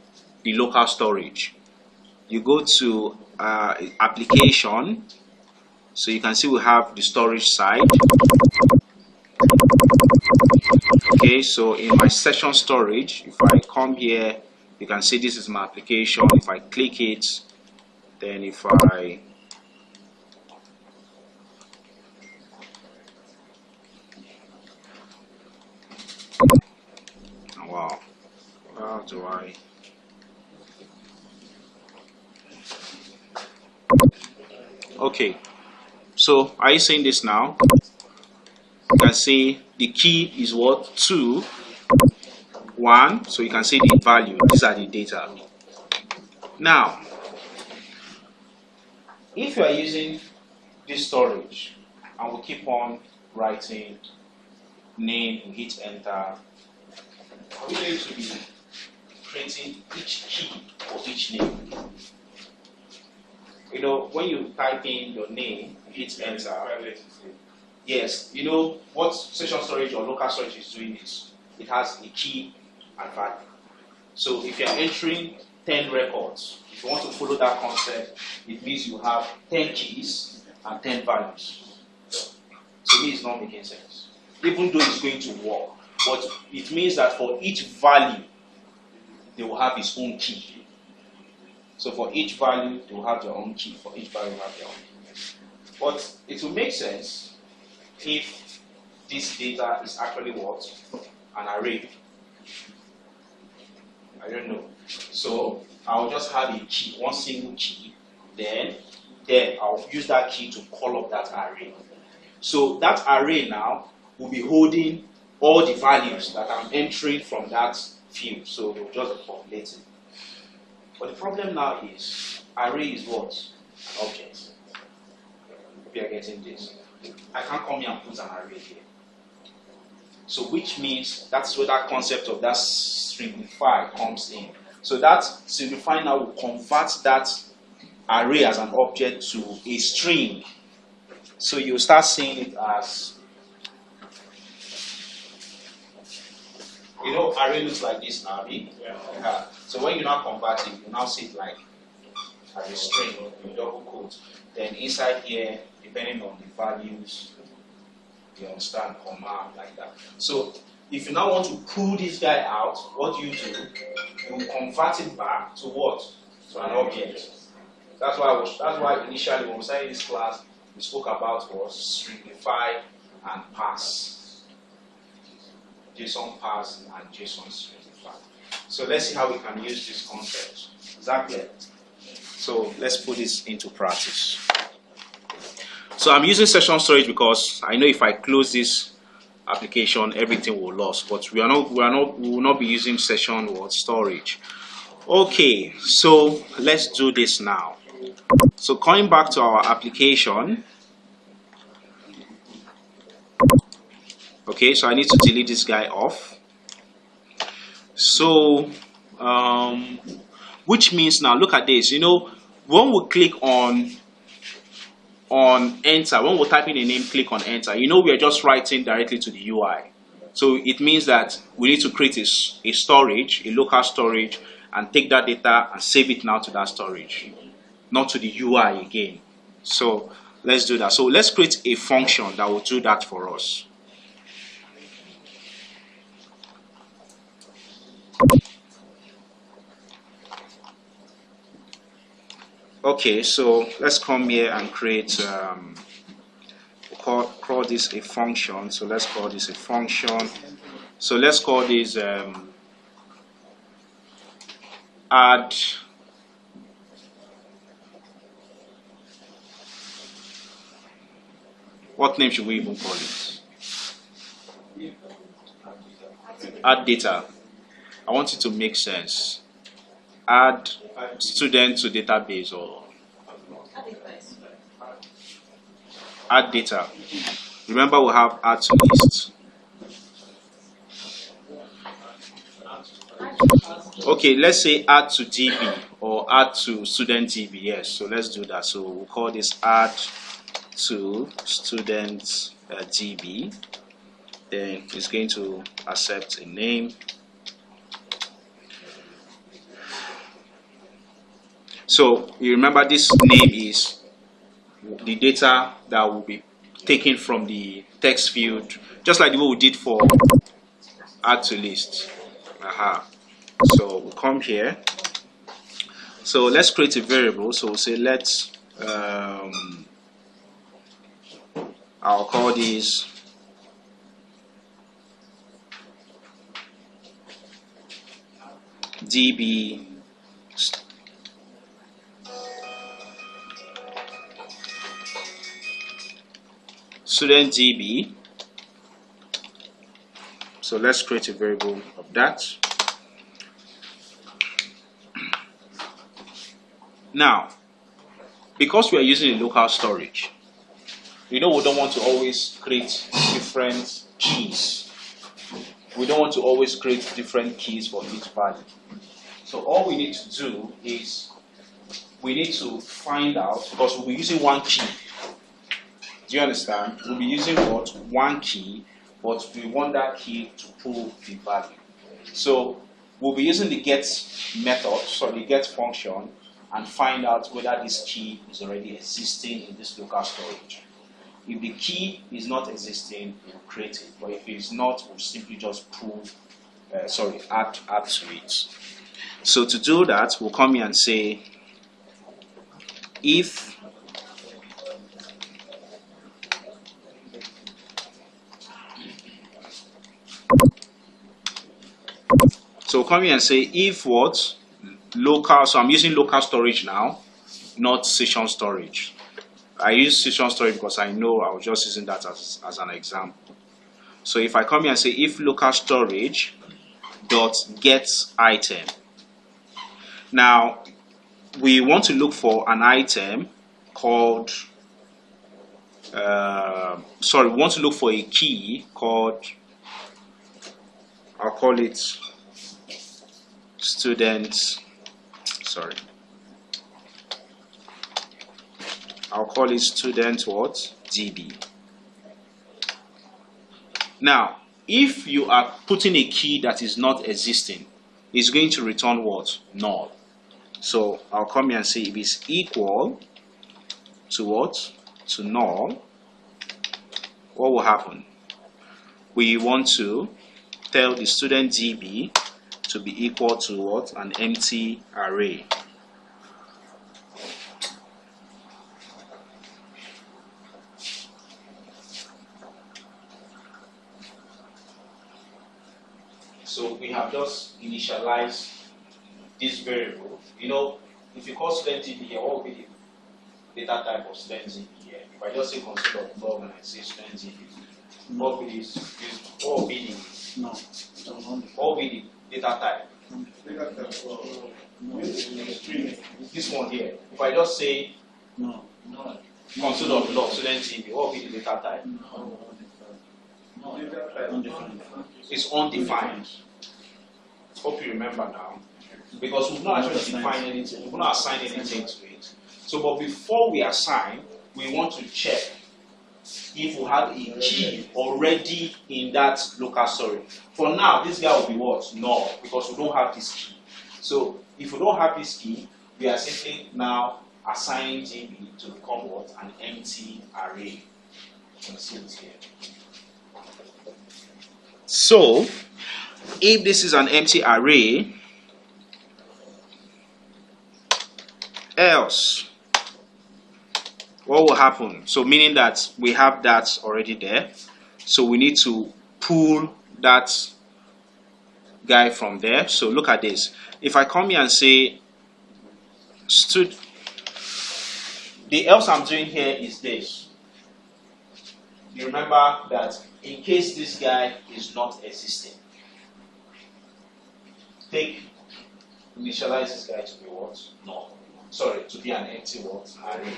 local storage. You go to application, so you can see we have the storage side. Okay, so in my session storage, if I come here, you can see this is my application. If I click it, then if I wow, how do I? Okay, so are you seeing this now? You can see the key is what? 2, 1. So you can see the value. These are the data. Now, if you are using this storage and we keep on writing name, we hit enter, are we going to be printing each key for each name? You know, when you type in your name, you hit enter. Yes, you know what session storage or local storage is doing is it has a key and value. So if you are entering 10 records, if you want to follow that concept, it means you have 10 keys and 10 values. To me, it's not making sense. Even though it's going to work, but it means that for each value, they will have its own key. So for each value, they will have their own key. For each value, they will have their own key. But it will make sense if this data is actually what? An array. I don't know. So I'll just have a key, one single key. Then I'll use that key to call up that array. So that array now will be holding all the values that I'm entering from that field. So it will just be populating. But the problem now is array is what? An object. Hope you are getting this. I can't come here and put an array here. So which means that's where that concept of that stringify comes in. So that stringify now will convert that array as an object to a string. So you start seeing it as, you know, array looks like this now. Yeah. So when you now convert it, you now see it like as a string with double quotes. Then inside here, depending on the values, you understand, comma, like that. So if you now want to pull this guy out, what do? You convert it back to what? To an object. That's why initially when we started this class, we spoke about was stringify and pass. JSON pass and JSON stringify. So let's see how we can use this concept. Is that clear? So let's put this into practice. So I'm using session storage because I know if I close this application, everything will lose. But we will not be using session storage. Okay, so let's do this now. So coming back to our application. Okay, so I need to delete this guy off. So, which means now, look at this. You know, when we click on enter, when we're typing a name, click on enter. You know, we are just writing directly to the UI. So it means that we need to create a storage, a local storage, and take that data and save it now to that storage, not to the UI again. So let's do that. So let's create a function that will do that for us. Okay, so let's come here and create, call this a function. So let's call this a function. So let's call this add what name should we even call it? Add data. I want it to make sense. Add student to database or add data. Remember we have add to list. Okay, let's say add to DB or add to student DB. Yes, so let's do that. So we'll call this add to student DB. Then it's going to accept a name. So you remember this name is the data that will be taken from the text field, just like the way we did for add to list. So we'll come here. So let's create a variable. So we'll say let's I'll call this DB student DB. So let's create a variable of that. Now, because we are using a local storage, you know we don't want to always create different keys. We don't want to always create different keys for each value. So all we need to do is we need to find out, because we'll be using one key. Do you understand? We'll be using what? One key, but we want that key to pull the value. So we'll be using the get method, so the get function, and find out whether this key is already existing in this local storage. If the key is not existing, we'll create it. But if it's not, we'll simply just pull, add to it. So to do that, we'll come here and say if so come here and say if what local. So I'm using local storage now, not session storage. I use session storage because I know I was just using that as an example. So if I come here and say if local storage dot get item. Now we want to look for an item called we want to look for a key called, I'll call it student, I'll call it student what? DB. Now, if you are putting a key that is not existing, it's going to return what? Null. So I'll come here and say if it's equal to what? To null, what will happen? We want to tell the student DB to be equal to what? An empty array. So we have just initialized this variable. You know, if you call student DB here, what will be the data type of student DB here? If I just say console.log and I say student DB, what will be the data type? This one here. If I just say No. console.log student TV, what will be the data type? Undefined. It's undefined. Hope you remember now. Because we've not actually defined anything, we've not assigned anything to it. So, but before we assign, we want to check if we have a key already in that local storage. For now, this guy will be what? Null, because we don't have this key. So, if we don't have this key, we are simply now assigning GB to become what? An empty array. You can see it here. So, if this is an empty array, else, what will happen? So meaning that we have that already there. So we need to pull that guy from there. So look at this. If I come here and say the else I'm doing here is this. You remember that in case this guy is not existing, initialize this guy to be what? No. Sorry, to be an empty what? Array.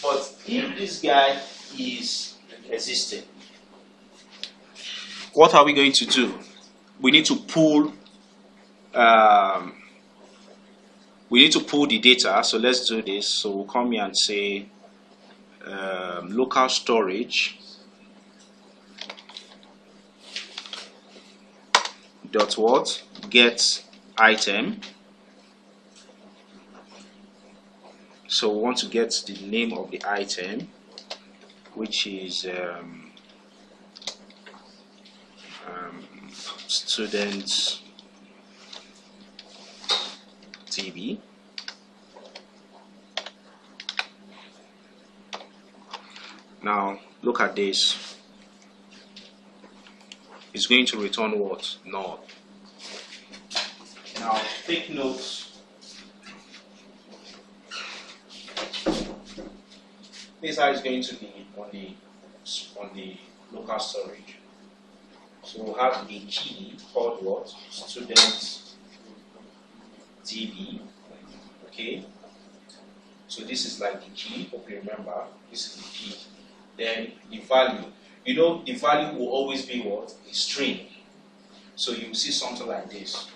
But if this guy is existing, what are we going to do? We need to pull the data. So let's do this. So we'll come here and say local storage dot what? Get item. So we want to get the name of the item, which is student TV. Now look at this. It's going to return what? Null. Now take note. This is going to be on the local storage. So we'll have a key called what? Student DB. Okay. So this is like the key. Hope you remember. This is the key. Then the value. You know the value will always be what? A string. So you will see something like this.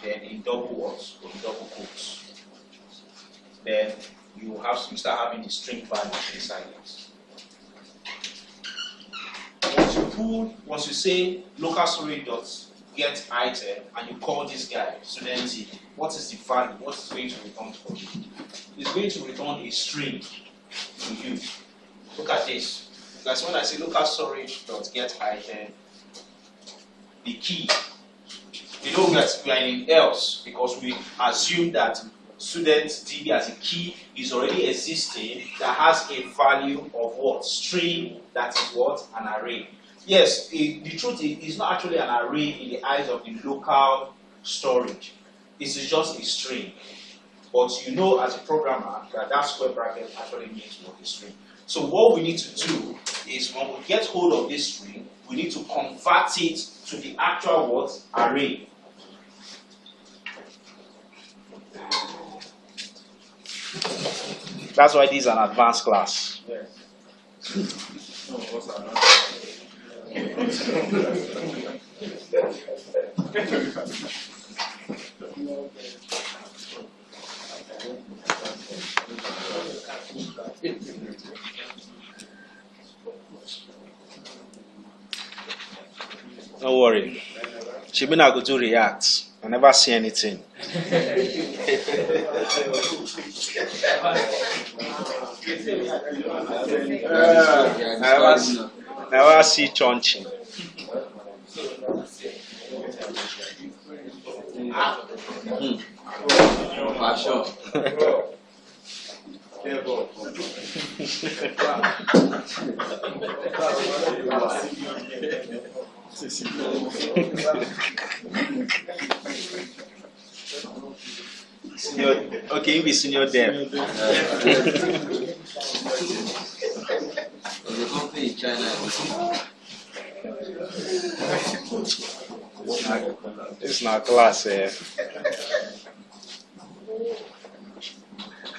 Then in double what? In double quotes. Then you start having the string value inside it. Once you say local storage dot get item and you call this guy student T, what is the value? What is going to return for you? It's going to return a string to you. Look at this. That's when I say local storage dot get item, the key. You know that we are in else because we assume that student DB as a key is already existing that has a value of what? String that is what? An array. Yes, the truth is it's not actually an array in the eyes of the local storage. This is just a string. But you know as a programmer that square bracket actually means what? A string. So what we need to do is when we get hold of this string, we need to convert it to the actual what? Array. That's why this is an advanced class. Yes. No, what's that? Don't worry. Shibina go to React. I never see anything. Never see chonching. Senior, okay, you be senior dev. There's a company in China. It's not class.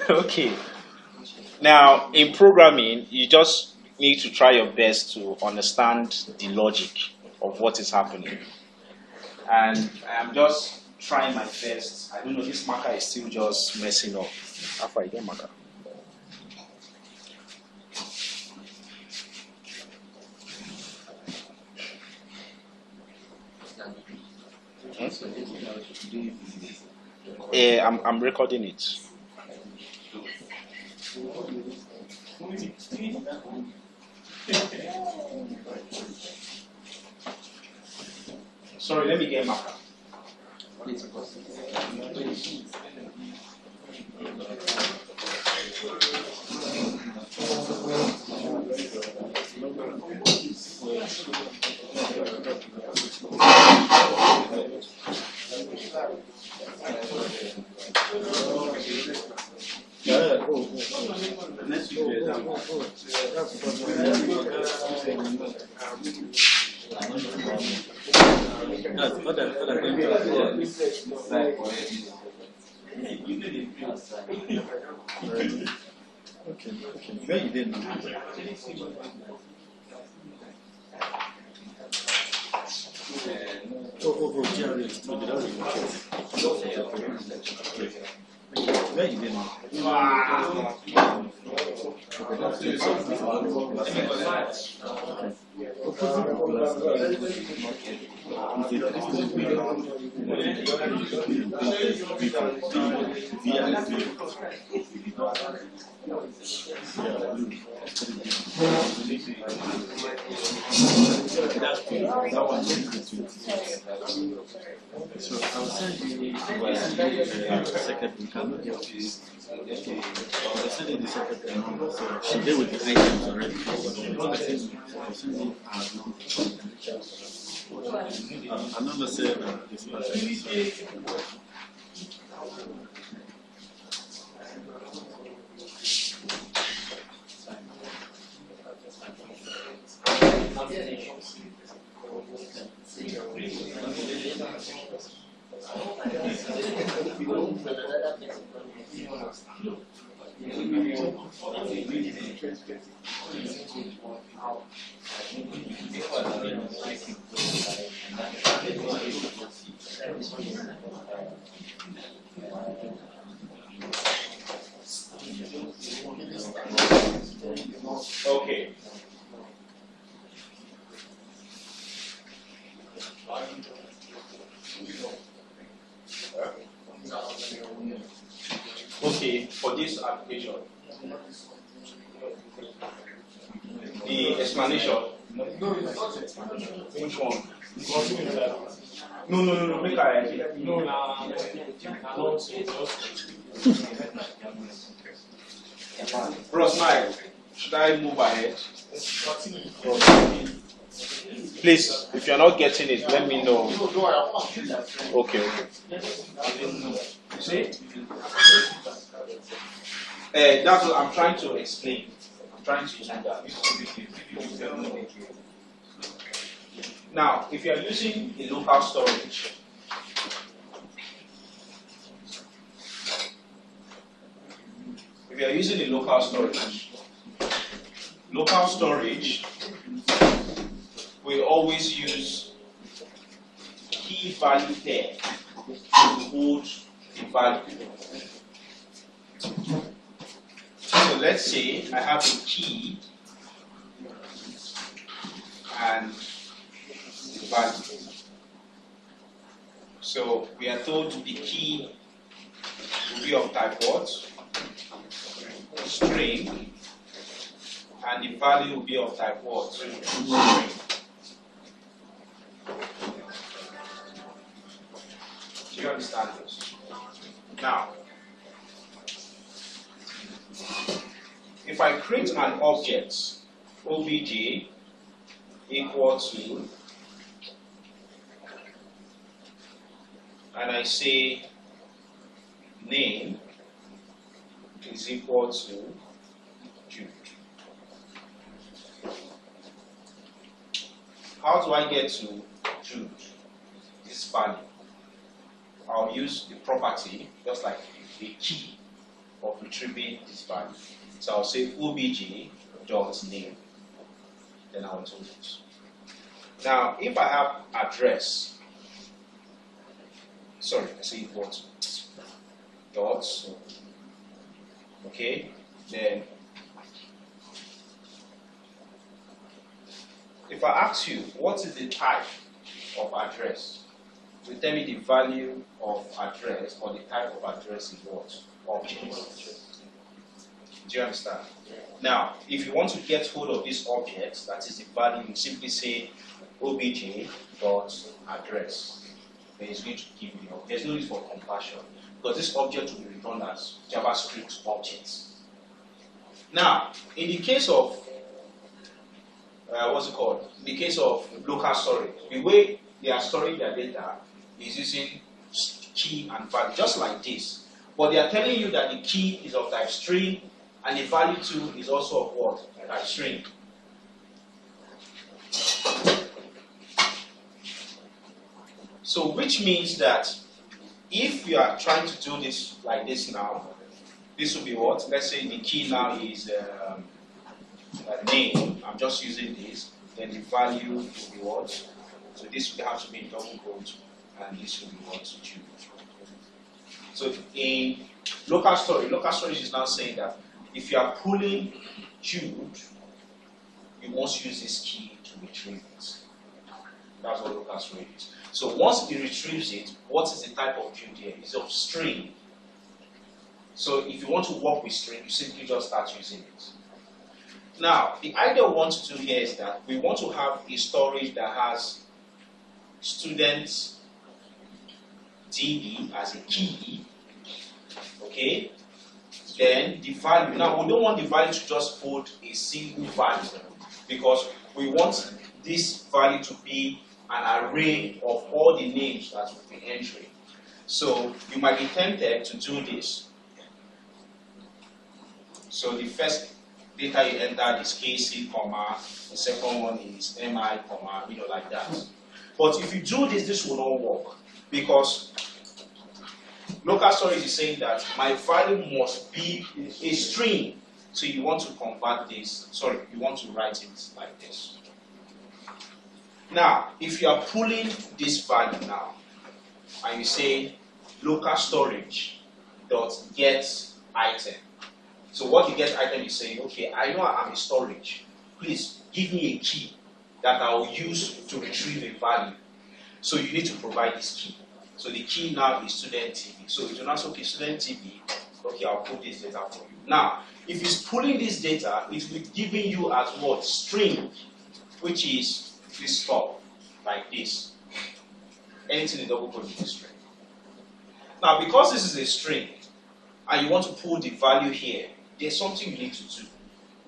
Okay. Now, in programming, you just need to try your best to understand the logic of what is happening. And I'm just trying my best. I don't know, this marker is still just messing up. After I get marker. I'm recording it. Sorry, let me get marker. So I'll send you the second we cannot get this. I'll send you the second number. So she did with the items already. I'll send you another said this person. Okay. Okay, for this application, the explanation. Which one? No. Make I. Bros, Mike, should I move ahead? Please, if you're not getting it, let me know. Okay. See? That's what I'm trying to explain. I'm trying to do that. Now, if you're using a local storage, local storage, we always use key value pair to hold the value. So let's say I have a key and the value. So we are told the key will be of type what? String. And the value will be of type what? String. Do you understand this? Now, if I create an object, obj equal to, and I say name is equal to Jude. How do I get to Jude? value, I'll use the property just like the key of retrieving this value. So I'll say obj.name. Then I'll do it. Now, if I have address, sorry, I say what dot, okay, then if I ask you what is the type of address, you tell me the value of address or the type of address is what? Object. Do you understand? Now, if you want to get hold of this object, that is the value, you simply say obj.address. Then it's going to give you, there's no need for conversion because this object will be returned as JavaScript objects. Now, in the case of what's it called? In the case of local storage, the way they are storing their data is using key and value, just like this. But they are telling you that the key is of type string and the value too is also of what? Type string. So which means that if you are trying to do this like this now, this will be what? Let's say the key now is name. I'm just using this. Then the value will be what? So this will have to be in double quote, and this will be what? Jude. So in local storage is now saying that if you are pulling Jude, you must use this key to retrieve it. That's what local storage is. So once it retrieves it, what is the type of Jude here? It's of string. So if you want to work with string, you simply just start using it. Now, the idea we want to do here is that we want to have a storage that has student DB as a key, okay? Then the value. Now, we don't want the value to just hold a single value because we want this value to be an array of all the names that we'll be entering. So you might be tempted to do this. So the first data you enter is KC, comma, the second one is MI, comma, like that. But if you do this, this will not work because local storage is saying that my value must be a string. So you want to convert this, you want to write it like this. Now, if you are pulling this value now, and you say local storage dot get item. So what you get item is saying, okay, I know I'm a storage. Please give me a key that I will use to retrieve a value. So you need to provide this key. So the key now is student TB. So it will not say, okay, student TB, okay, I'll put this data for you. Now, if it's pulling this data, it will be giving you as what? String, which is this stuff, like this. Anything in double quote is a string. Now, because this is a string, and you want to pull the value here, there's something you need to do.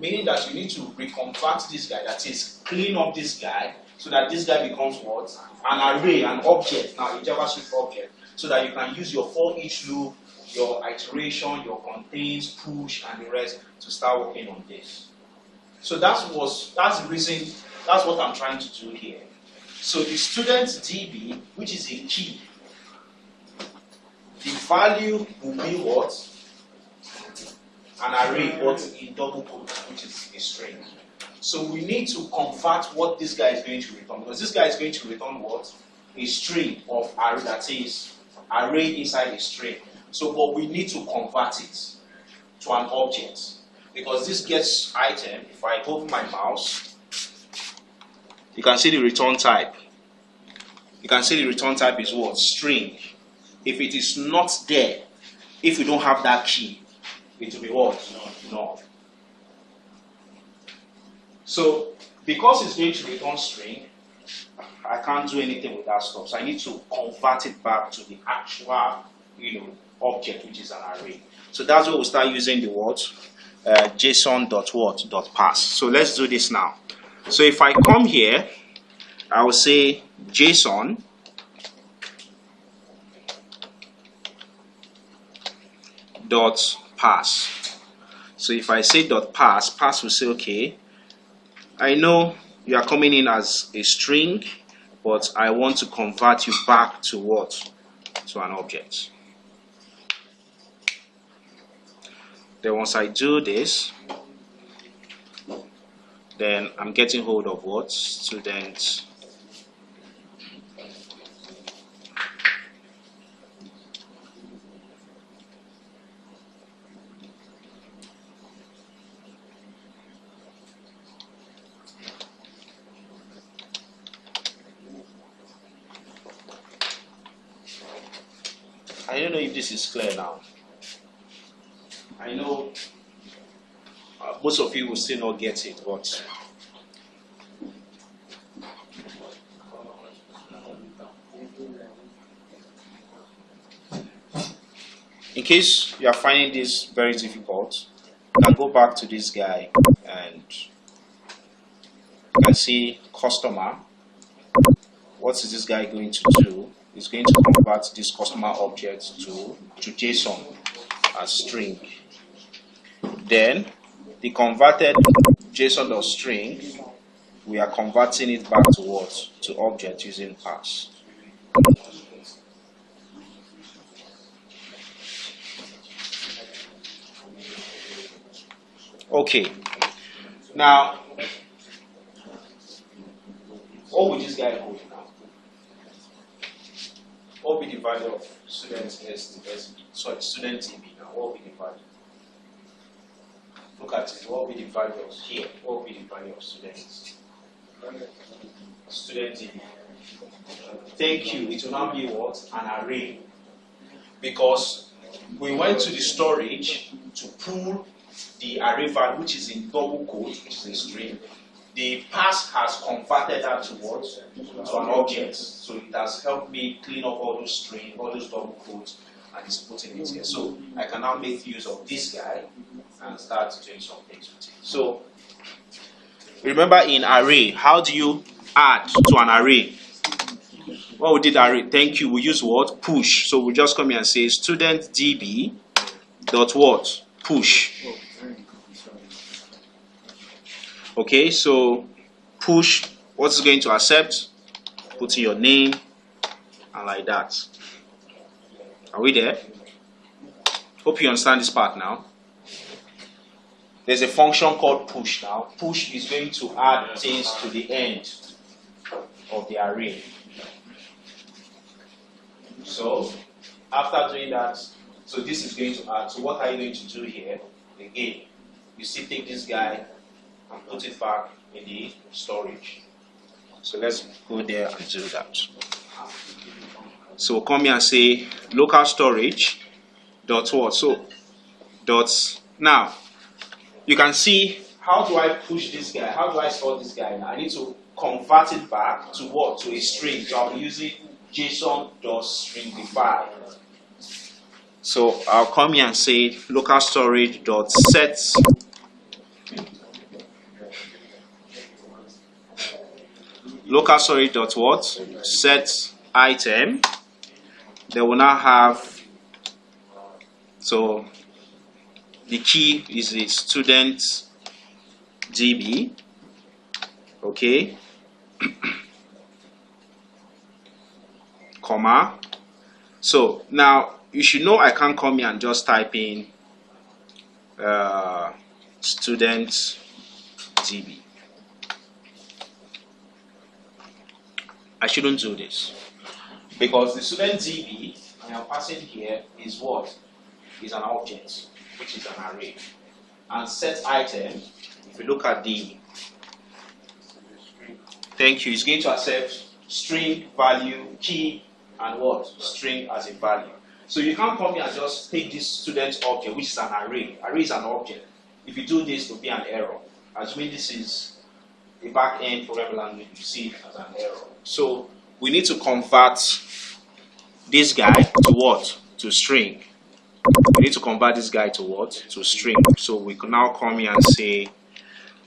Meaning that you need to reconvert this guy, that is, clean up this guy, so that this guy becomes what? An array, an object, now a JavaScript object, so that you can use your for each loop, your iteration, your contains, push, and the rest to start working on this. So that's the reason, that's what I'm trying to do here. So the student DB, which is a key, the value will be what? An array, but in double quote, which is a string. So we need to convert what this guy is going to return, because this guy is going to return what? A string of array, that is array inside a string. So, but we need to convert it to an object, because this gets item. If I open my mouse, you can see the return type. You can see the return type is what? String. If it is not there, if you don't have that key, it will be what? No. So, because it's going to return string, I can't do anything with that stuff. So I need to convert it back to the actual, object, which is an array. So that's where we'll start using the word JSON.what.pass. So let's do this now. So if I come here, I will say JSON dot pass. So if I say dot pass, pass will say, okay, I know you are coming in as a string, but I want to convert you back to what? To an object. Then once I do this, then I'm getting hold of what? Student. I don't know if this is clear now. I know most of you will still not get it, but in case you are finding this very difficult, you can go back to this guy and you can see customer. What is this guy going to do? He's going to convert this customer object to JSON as string. Then the converted JSON.string, we are converting it back to what? To object using pass. Okay. Now, what will this guy hold now? What will be the value of student student DB now? What will be the value? Look at it. What will be the value of here? What will be the value of students? Student DB. Thank you. It will now be what? An array. Because we went to the storage to pull the array value, which is in double quote, which is a string. The pass has converted that to what? To an object. So it has helped me clean up all those strings, all those double quotes, and it's putting it here. So I can now make use of this guy and start doing some things with it. So remember in array, how do you add to an array? What we did array, thank you, we use what? Push. So we just come here and say student DB dot what? Push. Okay, so push, what is going to accept? Put in your name and like that. Are we there? Hope you understand this part now. There's a function called push now. Push is going to add things to the end of the array. So after doing that, so this is going to add. So what are you going to do here? Again, you still take this guy and put it back in the storage. So let's go there and do that. So come here and say local storage dot what? So dot now you can see how do I push this guy? How do I store this guy now? I need to convert it back to what? To a string. So I'll be using JSON.stringify. So I'll come here and say local storage dot set local storage dot what? Set item. They will now have, so the key is the student DB. Okay. Comma. So now you should know I can't come here and just type in student DB. I shouldn't do this because the student DB I am passing here is what? Is an object, which is an array. And set item, if you look at the, thank you, it's going to accept string, value, key, and what? String as a value. So you can't come here and just take this student object, which is an array. Array is an object. If you do this, it will be an error. Assuming this is a back-end programming language, you see it as an error. So we need to convert this guy to what? To string. We need to convert this guy to what? To string. So we can now come here and say,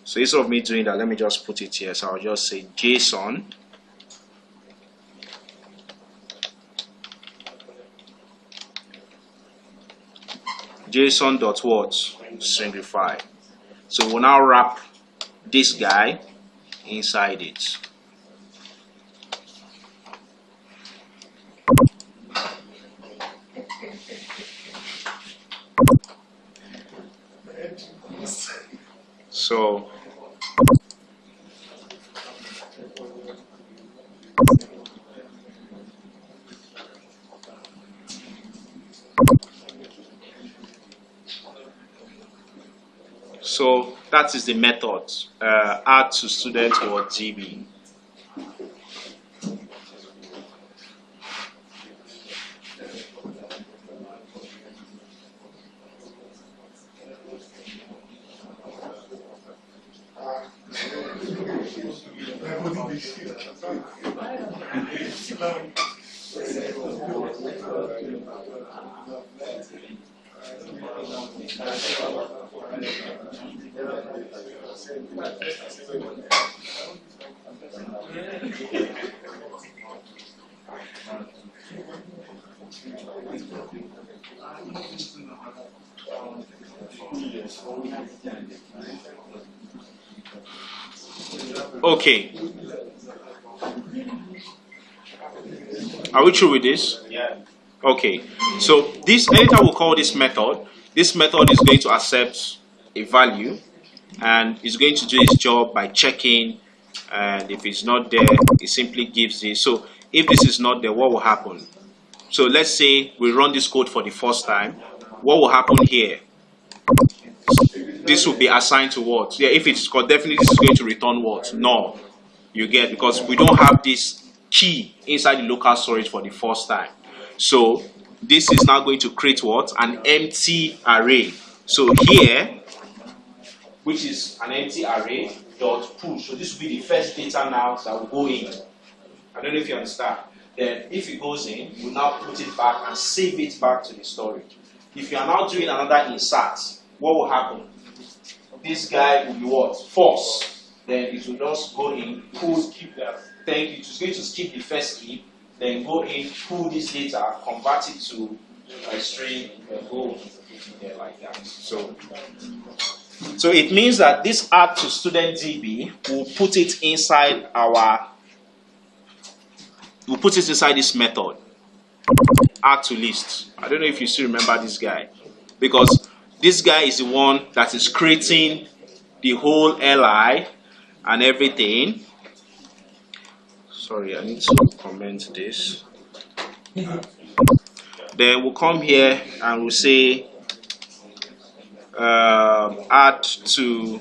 so instead of me doing that, let me just put it here. So I'll just say JSON dot what? Stringify. So we'll now wrap this guy inside it. So that is the method, add to student or GB. Okay. Are we through with this? Yeah. Okay. So this anytime we call this method is going to accept a value and it's going to do its job by checking, and if it's not there, it simply gives this. So if this is not there, what will happen? So let's say we run this code for the first time. What will happen here? This will be assigned to what? Yeah, if it's called, definitely this is going to return what? Null. You get, because we don't have this key inside the local storage for the first time. So this is now going to create what? An empty array. So here, which is an empty array dot push. So this will be the first data now that will go in. I don't know if you understand. Then if it goes in, you now put it back and save it back to the storage. If you are now doing another insert, what will happen? This guy will be what? False. Then it will just go in, pull, keep that. Thank you. It's going to skip the first keep, then go in, pull this data, convert it to a string, and go there like that. So it means that this add to student DB will put it inside this method, add to list. I don't know if you still remember this guy, because this guy is the one that is creating the whole LI and everything. Sorry, I need to comment this. Then we'll come here and we'll say add to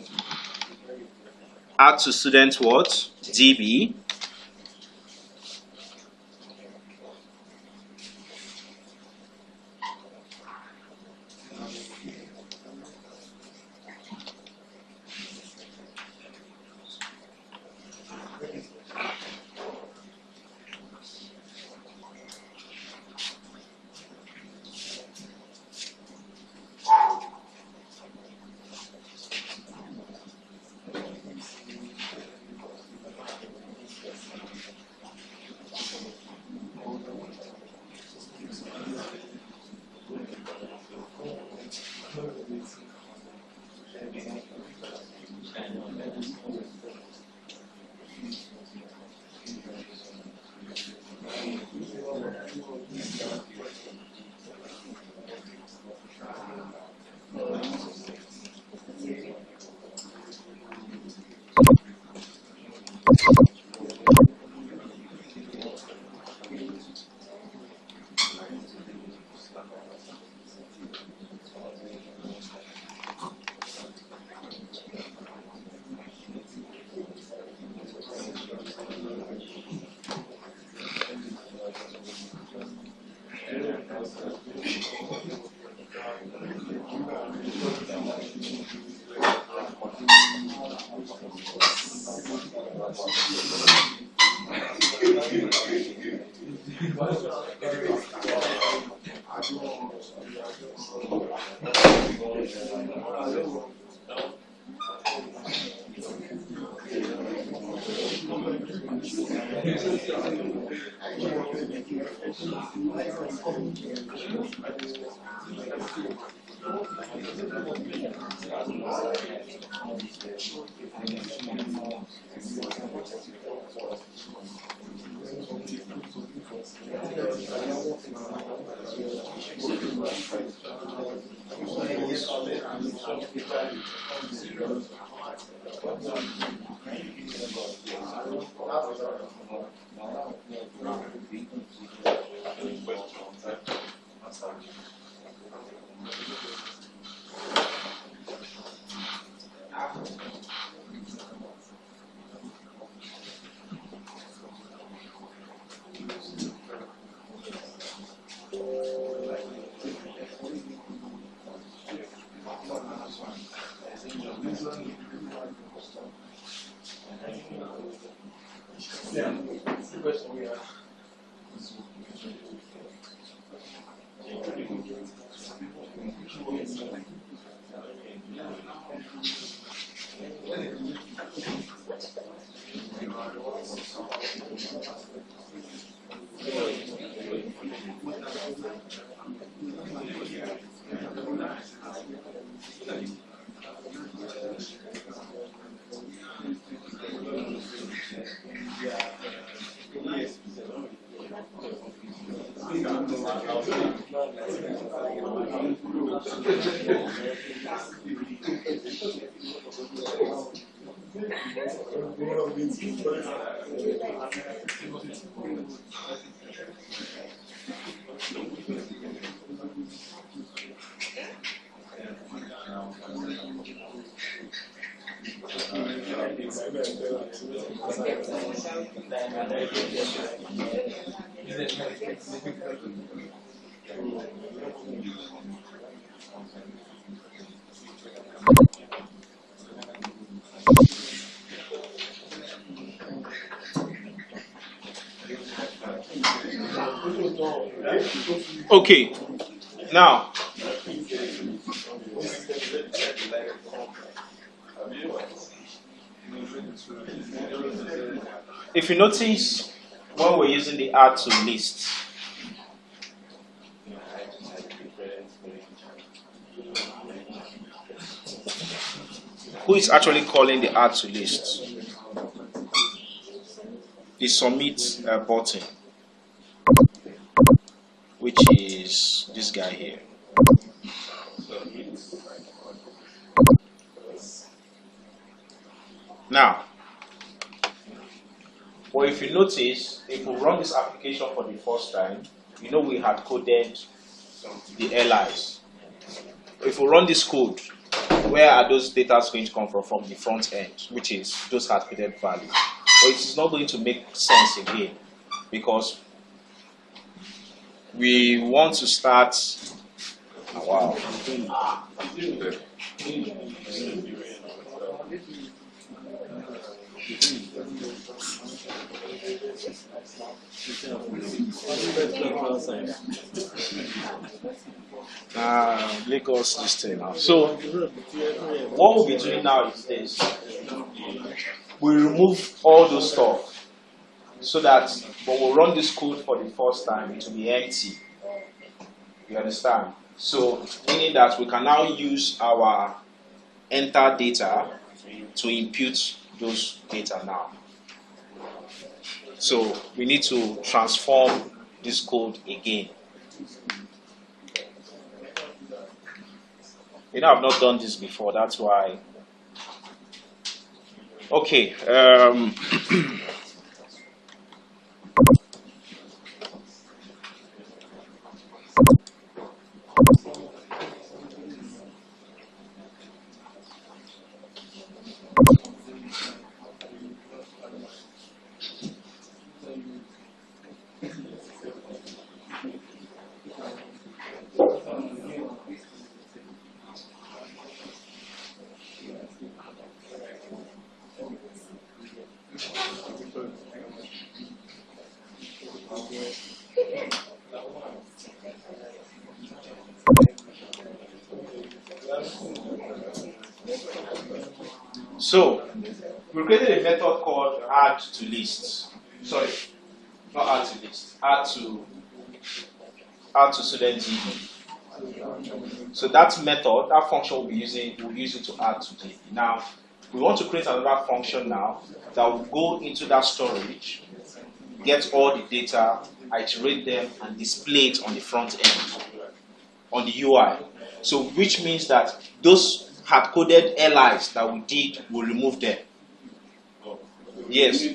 student what? DB. Okay, now if you notice when we're using the add to list, who is actually calling the add to list? The submit button, which is this guy here. Now, well, if you notice, if we run this application for the first time, you know we had coded the LIs. If we run this code, where are those data going to come from? From the front end, which is those hard coded values. But it is not going to make sense again, because we want to start. Wow. Lagos this thing now. So what we'll be doing now is this. We remove all those stuff so that when we run this code for the first time, it will be empty. You understand? So meaning that we can now use our enter data to impute those data now. So we need to transform this code again. You know, I've not done this before, that's why. Okay. So we created a method called add to list. Sorry, not add to list. Add to student DB. So that method, that function we'll use it to add to DB. Now we want to create another function now that will go into that storage, get all the data, iterate them, and display it on the front end, on the UI. So which means that those hard-coded LIs that we did, we'll remove them. Yes,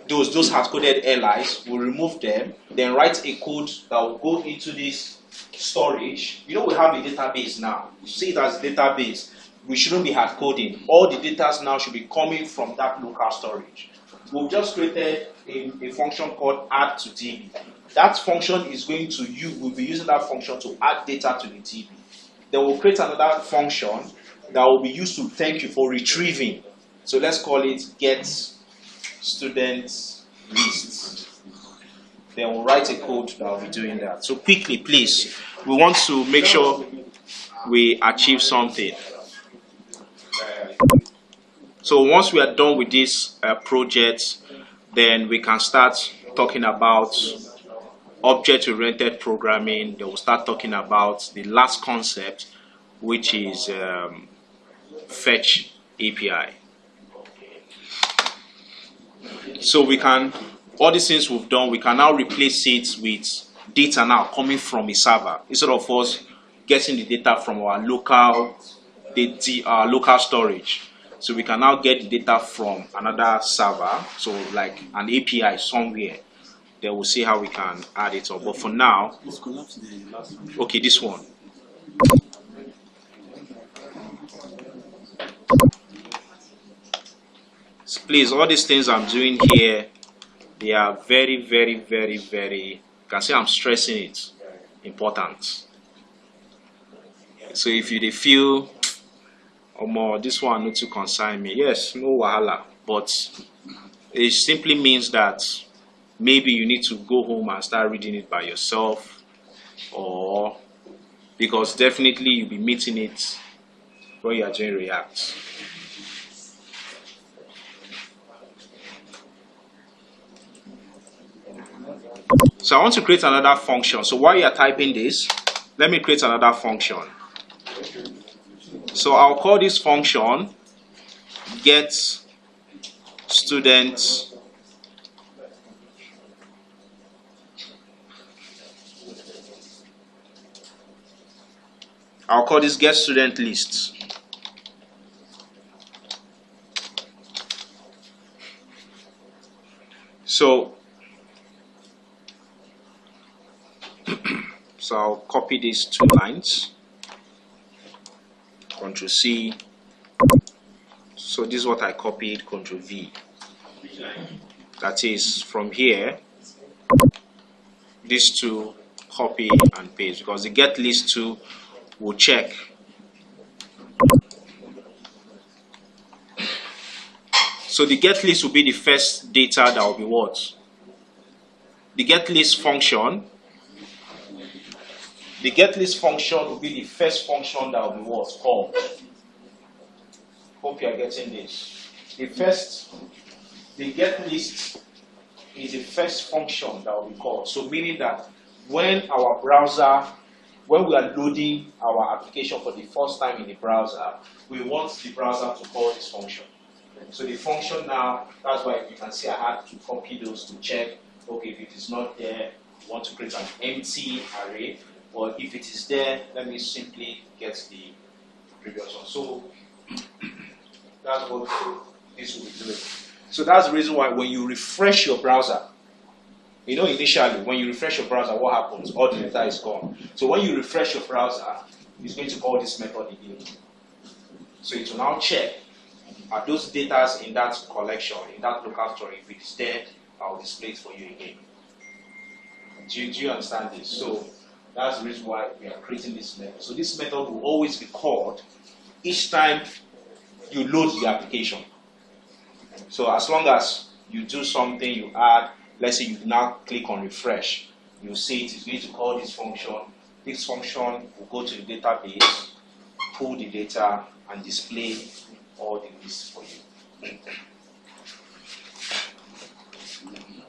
those hard-coded LIs, we'll remove them, then write a code that will go into this storage. You know we have a database now. You see it as a database. We shouldn't be hard-coding. All the data now should be coming from that local storage. We've just created a function called add to DB. That function is going to we'll be using that function to add data to the DB. Then we'll create another function that will be used to thank you for retrieving. So let's call it get student list. Then we'll write a code that will be doing that. So quickly, please, we want to make sure we achieve something. So once we are done with this project, then we can start talking about object-oriented programming. Then we'll start talking about the last concept, which is fetch API. So we can, all these things we've done, we can now replace it with data now coming from a server instead of us getting the data from our local storage. So we can now get the data from another server, so like an API somewhere. Then we'll see how we can add it up. But for now, okay, this one. So please, all these things I'm doing here, they are very, very, very, very, you can see I'm stressing it, important. So if you feel, or more, this one not to concern me, yes, no wahala, but it simply means that maybe you need to go home and start reading it by yourself, or because definitely you'll be meeting it when you are doing React. So I want to create another function. So while you are typing this, let me create another function. So I'll call this function get student I'll call this get student list. So I'll copy these two lines, Ctrl C. So this is what I copied, Ctrl V. That is from here, these two copy and paste, because the get list 2 will check. So the get list will be the first data that will be what? The get list function. The get list function will be the first function that will be what's called. Hope you are getting this. The get list is the first function that will be called. So meaning that when our browser, when we are loading our application for the first time in the browser, we want the browser to call this function. So the function now, that's why you can see I had to copy those to check. Okay, if it is not there, we want to create an empty array. Or if it is there, let me simply get the previous one. So that's what this will be doing. So that's the reason why when you refresh your browser, you know, initially when you refresh your browser, what happens? All the data is gone. So when you refresh your browser, it's going to call this method again. So it will now check, are those data in that collection, in that local storage? If it's there, I'll display it for you again. Do you understand this? So that's the reason why we are creating this method. So this method will always be called each time you load the application. So as long as you do something, you add, let's say you now click on refresh, you see it is going to call this function. This function will go to the database, pull the data, and display all the lists for you.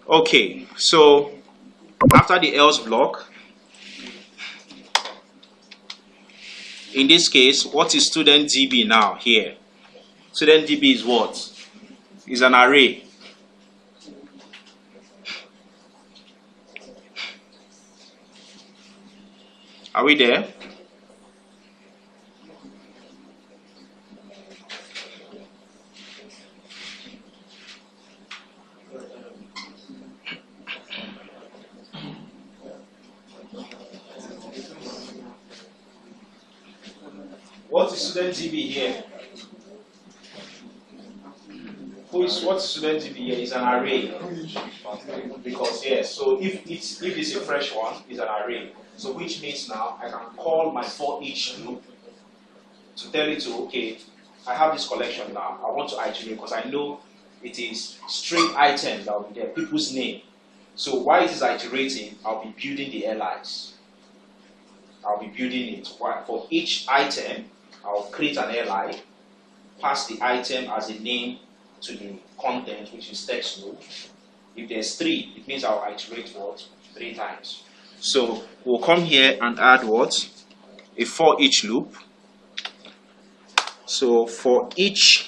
Okay, so after the else block, in this case, what is student DB now here? Student DB is what? Is an array. Are we there? What is student DB here? What is student DB here? Is an array. Because yes, so if it's a fresh one, it's an array. So which means now I can call my for each loop to tell it to, okay, I have this collection now. I want to iterate because I know it is string items that will be there, people's name. So while it is iterating, I'll be building the LIs. I'll be building it. For each item, I'll create an LI, pass the item as a name to the content, which is text node. If there's 3, it means I'll iterate what? 3 times. So we'll come here and add what? A for each loop. So for each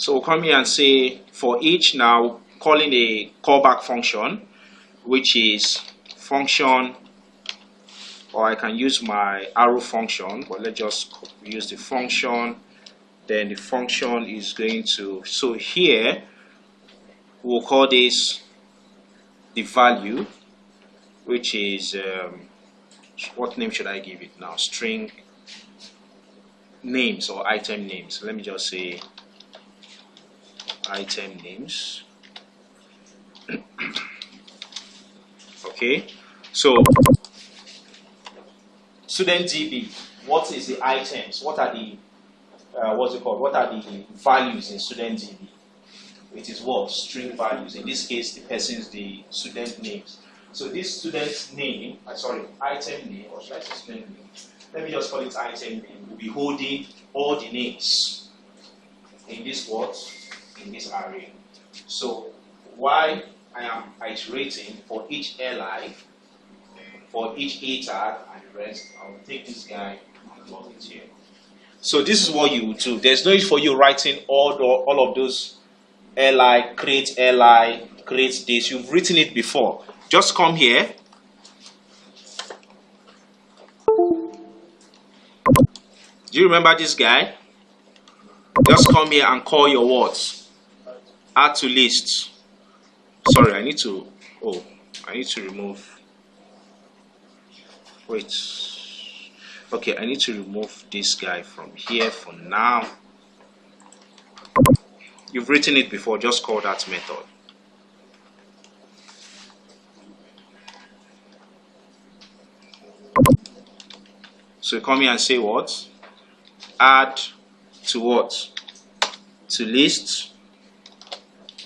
we'll come here and say for each, now calling a callback function, which is function, or I can use my arrow function, but let's just use the function. Then the function is going to, so here we'll call this the value, which is what name should I give it now? String names or item names. Let me just say item names. Okay, so student DB, what is the items? What are the what's it called? What are the values in student DB? It is what? String values. In this case, the student names. So this student's name, item name, or should I say student name? Let me just call it item name. We'll be holding all the names in this what? In this array. So while I am iterating for each li, for each a tag and the rest, I will take this guy and log it here. So this is what you would do. There's no need for you writing all of those li, create this. You've written it before. Just come here. Do you remember this guy? Just come here and call your words. Add to list. Sorry, I need to remove. Wait. Okay, I need to remove this guy from here for now. You've written it before, just call that method. So you come here and say what? Add to what? To list.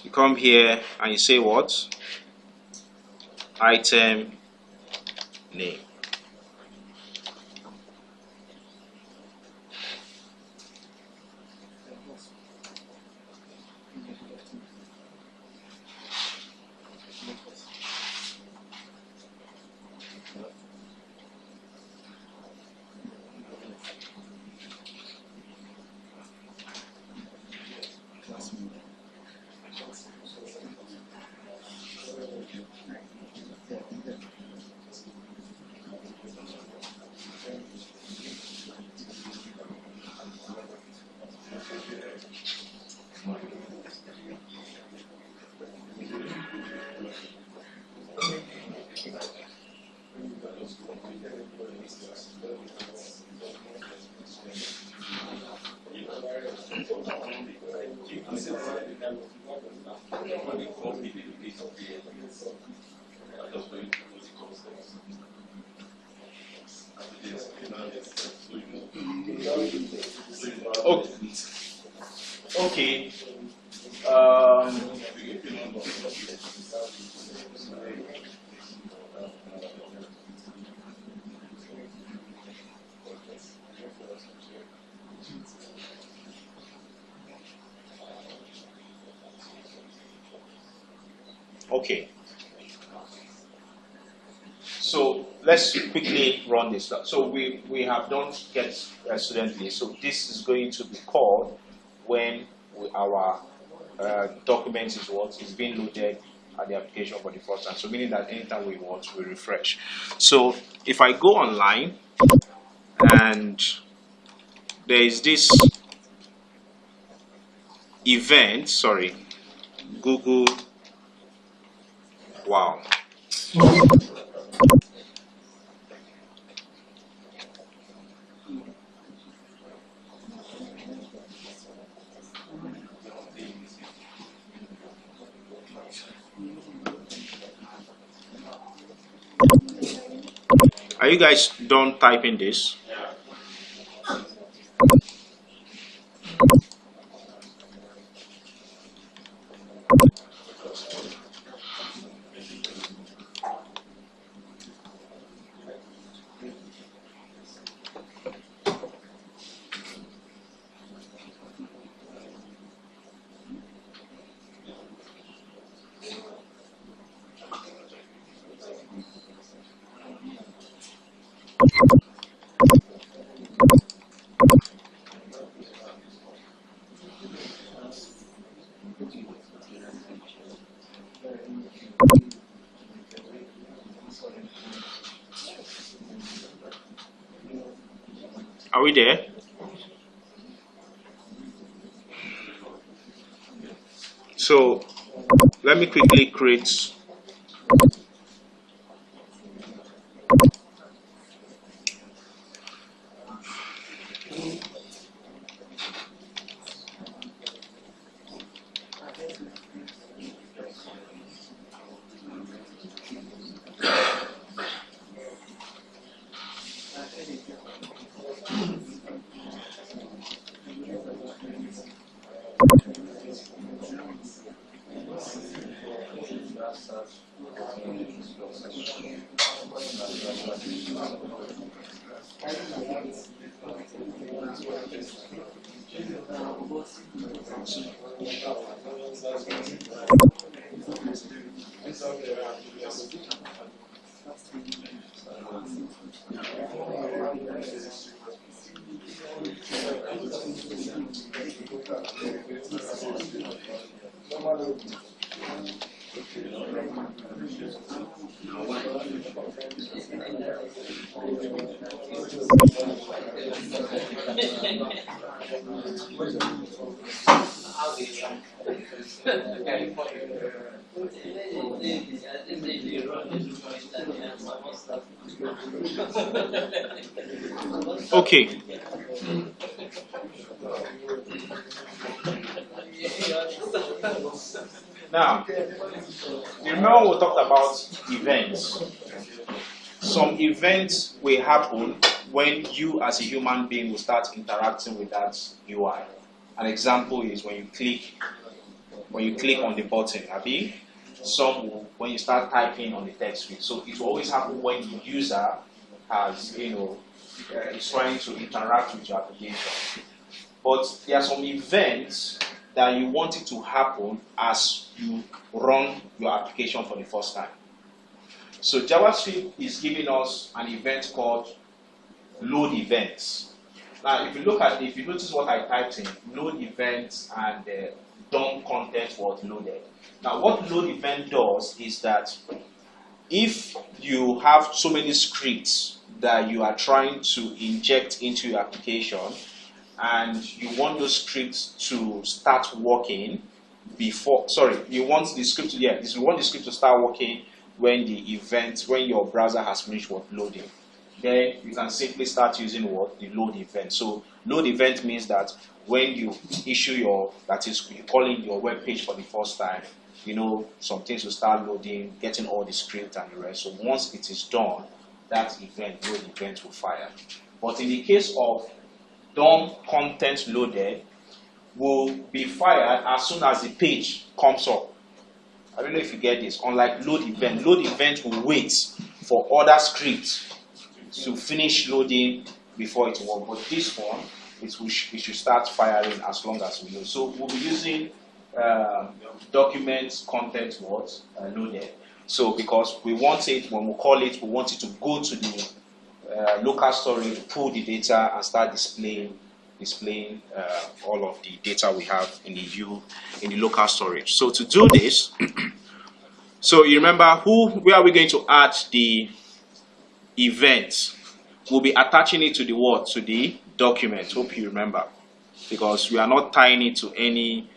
You come here and you say what? Item name. Okay. Okay. So let's quickly run this. So we have done get student list. So this is going to be called when our document is being loaded at the application for the first time. So meaning that anytime we want, we refresh. So if I go online and there is this event, Google, wow. Are you guys done typing this? Are we there? So let me quickly create. Okay. Now, you remember we talked about events. Some events will happen when you as a human being will start interacting with that UI. An example is when you click on the button, Abi. Some will, when you start typing on the text field. So it will always happen when the user has, is trying to interact with your application. But there are some events that you want it to happen as you run your application for the first time. So JavaScript is giving us an event called load events. Now, if you notice what I typed in, load events and DOM content was loaded. Now, what load event does is that if you have so many scripts that you are trying to inject into your application, and you want those scripts to start working you want the script to start working when your browser has finished loading. Then you can simply start using the load event. So load event means that when you issue you call in your web page for the first time, some things will start loading, getting all the script and the rest. So once it is done, that load event will fire. But in the case of DOM content loaded, will be fired as soon as the page comes up. I don't know if you get this. Unlike load event will wait for other scripts to finish loading before it works. But this one, it should start firing as long as we load. So we'll be using document content loaded. So because we want it, when we call it, we want it to go to the local storage, pull the data, and start displaying all of the data we have in the local storage. So to do this, so you remember where are we going to add the event? We'll be attaching it to the document. Hope you remember, because we are not tying it to any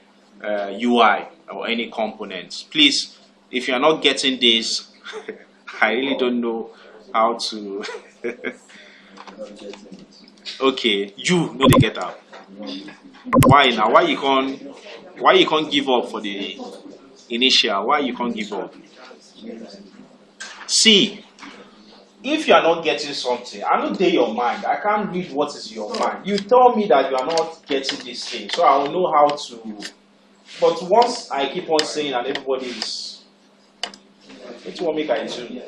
UI or any components. Please, if you are not getting this, I really don't know how to. Okay, you know they get out. Why now? Why you can't give up for the initial? Why you can't give up? See, if you are not getting something, I know they your mind. I can't read what is your mind. You tell me that you are not getting this thing, so I will know how to. But once I keep on saying and everybody is, it won't make I do.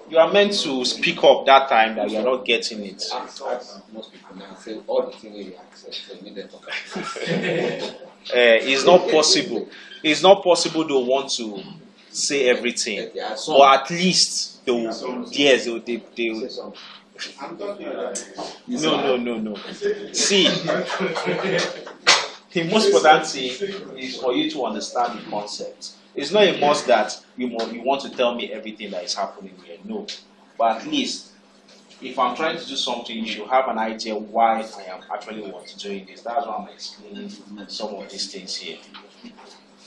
You are meant to speak up that time that you are not getting it. Ask most people now. Say all the things you accept. So make them talk. It's not possible. It's not possible they want to say everything, or at least they will. Yes, they will. No. See, the most important thing is for you to understand the concept. It's not a must that you want to tell me everything that is happening here. No, but at least if I'm trying to do something, you should have an idea why I am actually doing this. That's why I'm explaining some of these things here.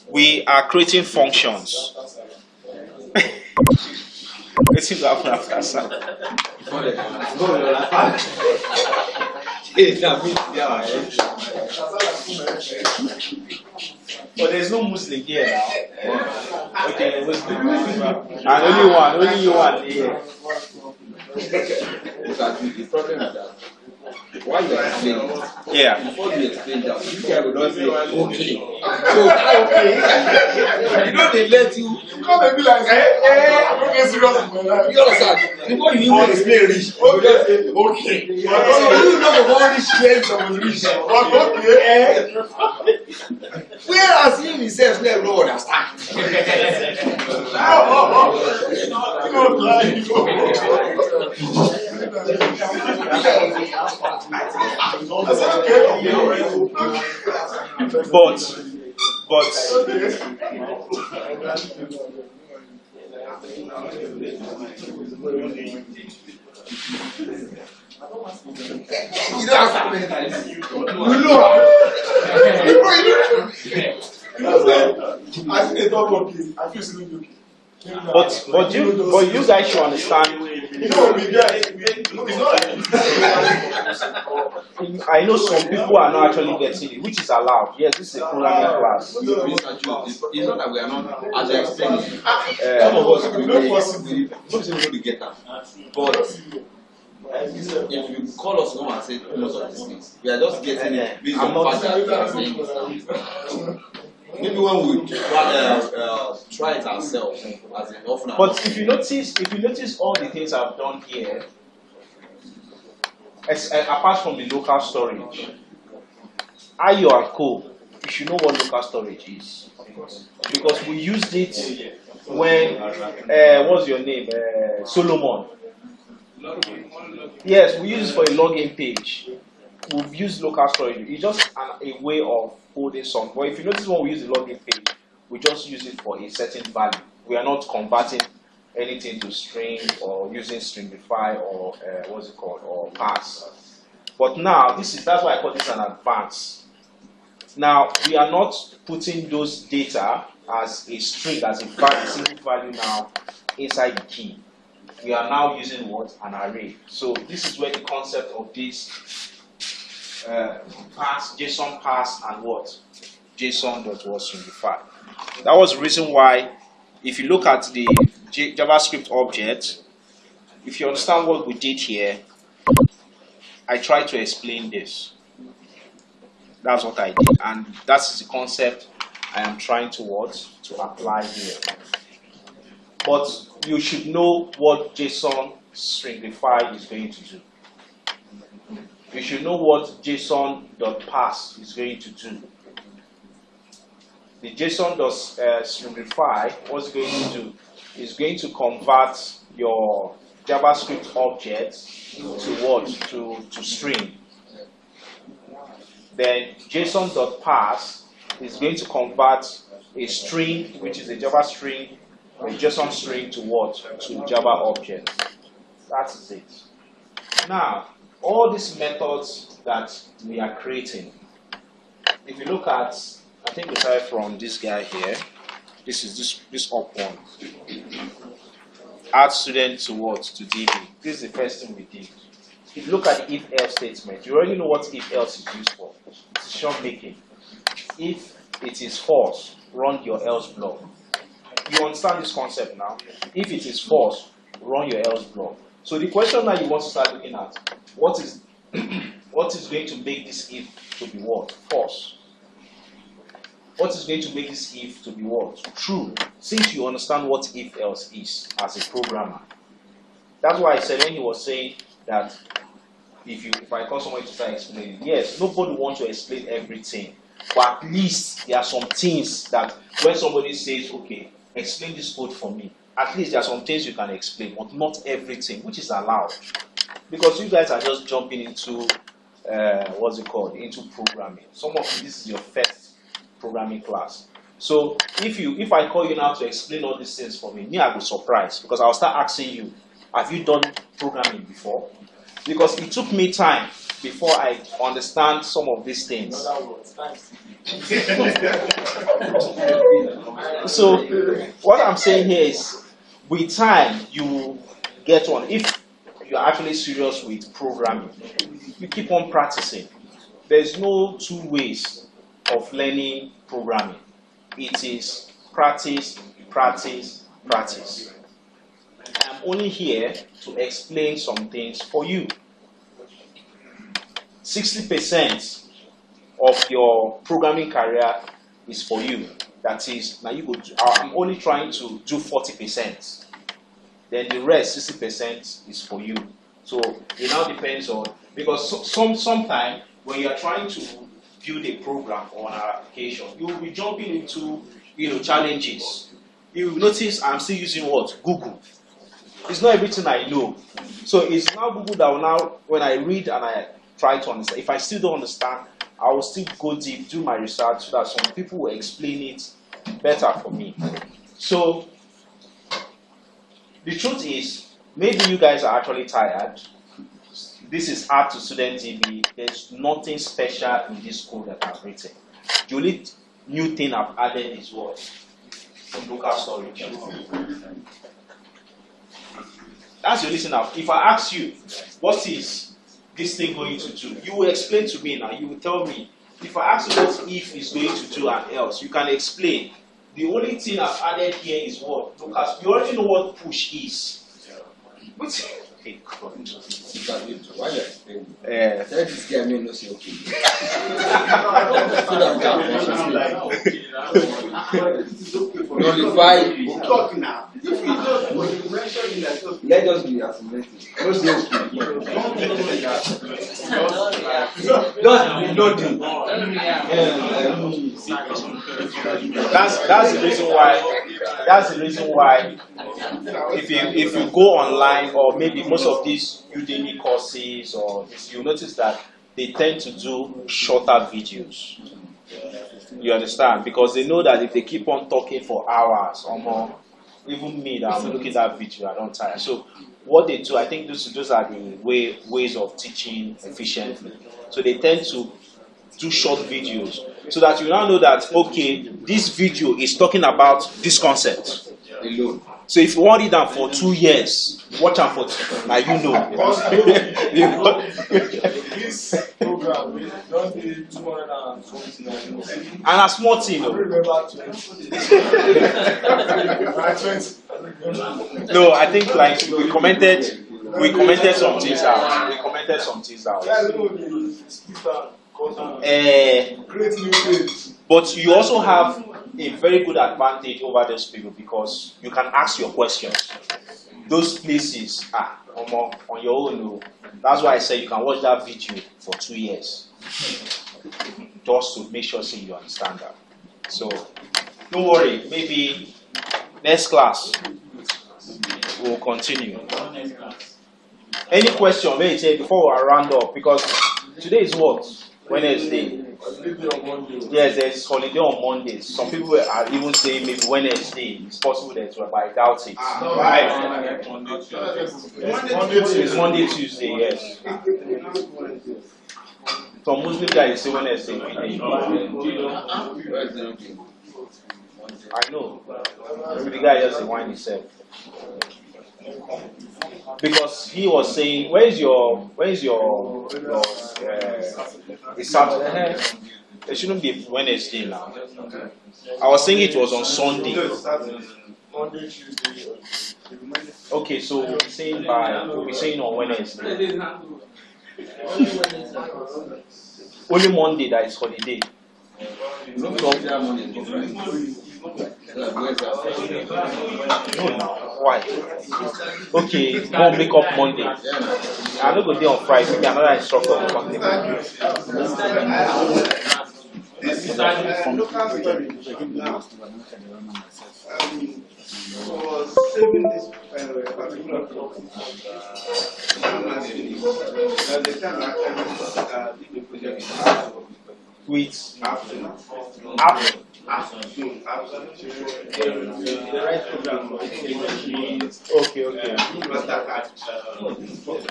We are creating functions. Let's see what happens after but there's no Muslim here now. Okay, Muslim. And only you one here. The problem is that why you explain it? Yeah. Before you explain that, you guys will not say okay. So okay. You know they let you Come and be like, I'm not getting serious with my life. you understand? Before you even explain rich, you just say okay. So you know the whole rich friends of rich. Okay. Whereas him himself never know understand. You don't have to times. You know. I think they talk okay. I feel sleepy okay. But you guys should understand. You know, we get it's not like I know some people are not actually getting it, which is allowed. Yes, this is a programming class. It's not that we are not, as I explained, some of us we don't possibly most people don't get that. But if you call us home and say most of these things, we are just getting it based on fact that we are saying it. Maybe when we try it ourselves, as in often. But if you notice all the things I've done here, apart from the local storage, IO and Co, you should know what local storage is, because we used it when what's your name, Solomon. Yes, we use it for a login page. We've used local storage. It's just a way of holding some. But if you notice when we use the login page, we just use it for a certain value. We are not converting anything to string or using stringify or what's it called, or pass. But now that's why I call this an advance. Now we are not putting those data as a string, as a single value now inside the key. We are now using what? An array. So this is where the concept of this pass, JSON pass, and what? JSON.whatStringify. That was the reason why, if you look at the JavaScript object, if you understand what we did here, I tried to explain this. That's what I did, and that is the concept I am trying to apply here. But you should know what JSON stringify is going to do. You should know what JSON.pass is going to do. The JSON.stringify, what's going to do is going to convert your JavaScript object to what? To string. Then JSON.pass is going to convert a string, which is a Java string, a JSON string, to what? To Java object. That is it. Now, all these methods that we are creating, if you look at, I think we started from this guy here. This is this up one. Add student to what? To DB. This is the first thing we did. If you look at the if-else statement, you already know what if-else is used for. Decision making. If it is false, run your else block. you understand this concept now. If it is false, run your else block. So the question now you want to start looking at, what is what is going to make this if to be what? False. What is going to make this if to be what? True. Since you understand what if else is as a programmer. That's why I said when he was saying that if I call somebody to start explaining, yes, nobody wants to explain everything. But at least there are some things that when somebody says, okay, explain this code for me, at least there are some things you can explain, but not everything, which is allowed. Because you guys are just jumping into, what's it called, into programming. Some of you, this is your first programming class. So if I call you now to explain all these things for me, I will be surprised because I'll start asking you, have you done programming before? Because it took me time before I understand some of these things. So what I'm saying here is, with time you get on. If you're actually serious with programming, you keep on practicing. There's no two ways of learning programming. It is practice, practice, practice. I'm only here to explain some things for you. 60% of your programming career is for you. That is, now you go. I'm only trying to do 40%. Then the rest, 60%, is for you. So it now depends on, because sometime when you are trying to build a program or an application, you will be jumping into challenges. You will notice I'm still using what? Google. It's not everything I know. So it's now Google that will now, when I read and I try to understand, if I still don't understand, I will still go deep, do my research, so that some people will explain it better for me. So the truth is, maybe you guys are actually tired. This is Art to Student TV. There's nothing special in this code that I've written. The only new thing I've added is what? Some local storage. That's the only thing. If I ask you, what is this thing going to do? You will explain to me now. You will tell me. If I ask you what if is going to do and else, you can explain. The only thing I've added here is what? Because you already know what push is. Hey, God. Why you explain? Tell this guy me no say okay. Nullify. Let us be assimilated. No say okay. Just be nothing. That's the reason why. That's the reason why. If you go online, or maybe most of these Udemy courses or this, you notice that they tend to do shorter videos. You understand? Because they know that if they keep on talking for hours or more, even me that I'm looking at that video, I don't tire. So what they do, I think those are the ways of teaching efficiently. So they tend to do short videos so that you now know that, okay, this video is talking about this concept alone. So if you want it down for 2 years, watch out for 2. Now you know. This program don't be 220. And a small thing, I remember 20. No, I think like we commented some things out. We commented some things out. Create new things. But you also have a very good advantage over those people because you can ask your questions. Those places on your own. That's why I say you can watch that video for 2 years. Just to make sure you understand that. So don't worry, maybe next class we'll continue. Any question, maybe before we round up, because today is what? Wednesday. Yes, there's holiday on Mondays. Some people are even saying maybe Wednesday. It's possible that, but I doubt it. Right? It's Monday, Tuesday, yes. Some Muslim guys say Wednesday. I know. Maybe the guy just wine himself. Because he was saying, where's your it's Saturday. It shouldn't be Wednesday now. I was saying it was on Sunday. Monday, Tuesday. Okay, so we'll be saying on Wednesday. Only Monday that is holiday. No, why? Okay, we'll make up Monday. I'm not going to do on Friday. Maybe another instructor will contact Saving this particular with okay.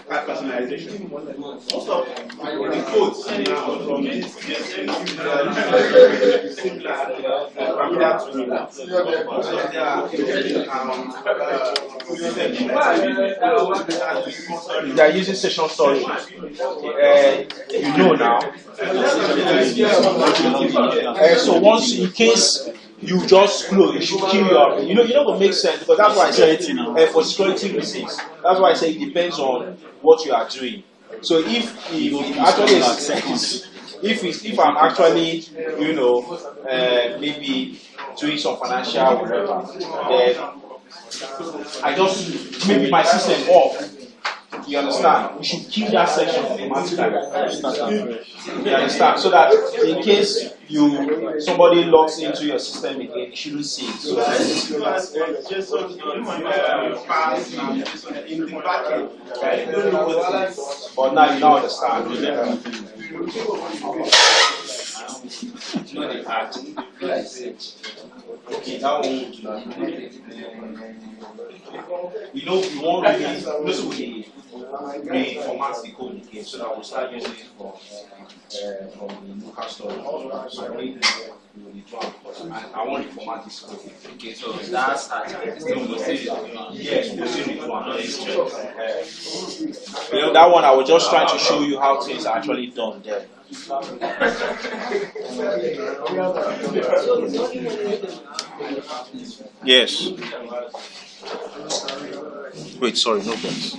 personalization. Most of the codes they are using session storage. You know now. So once in case you just close, you should kill your. You know what makes sense because that's why I said for security reasons. That's why I say it depends on what you are doing. So if I'm actually maybe doing some financial whatever, then I just maybe my system off. You understand? You should keep that section automatically. You understand? So that in case somebody logs into your system again, you shouldn't see it. So but now you now understand. Okay, that one. We won't really reformat the code again, so that we'll start using it from the local storage. So maybe and I want to format this code. Okay, so that's yes, that one I was just trying to show you how things are actually done there. Yes. Wait, sorry, no buts.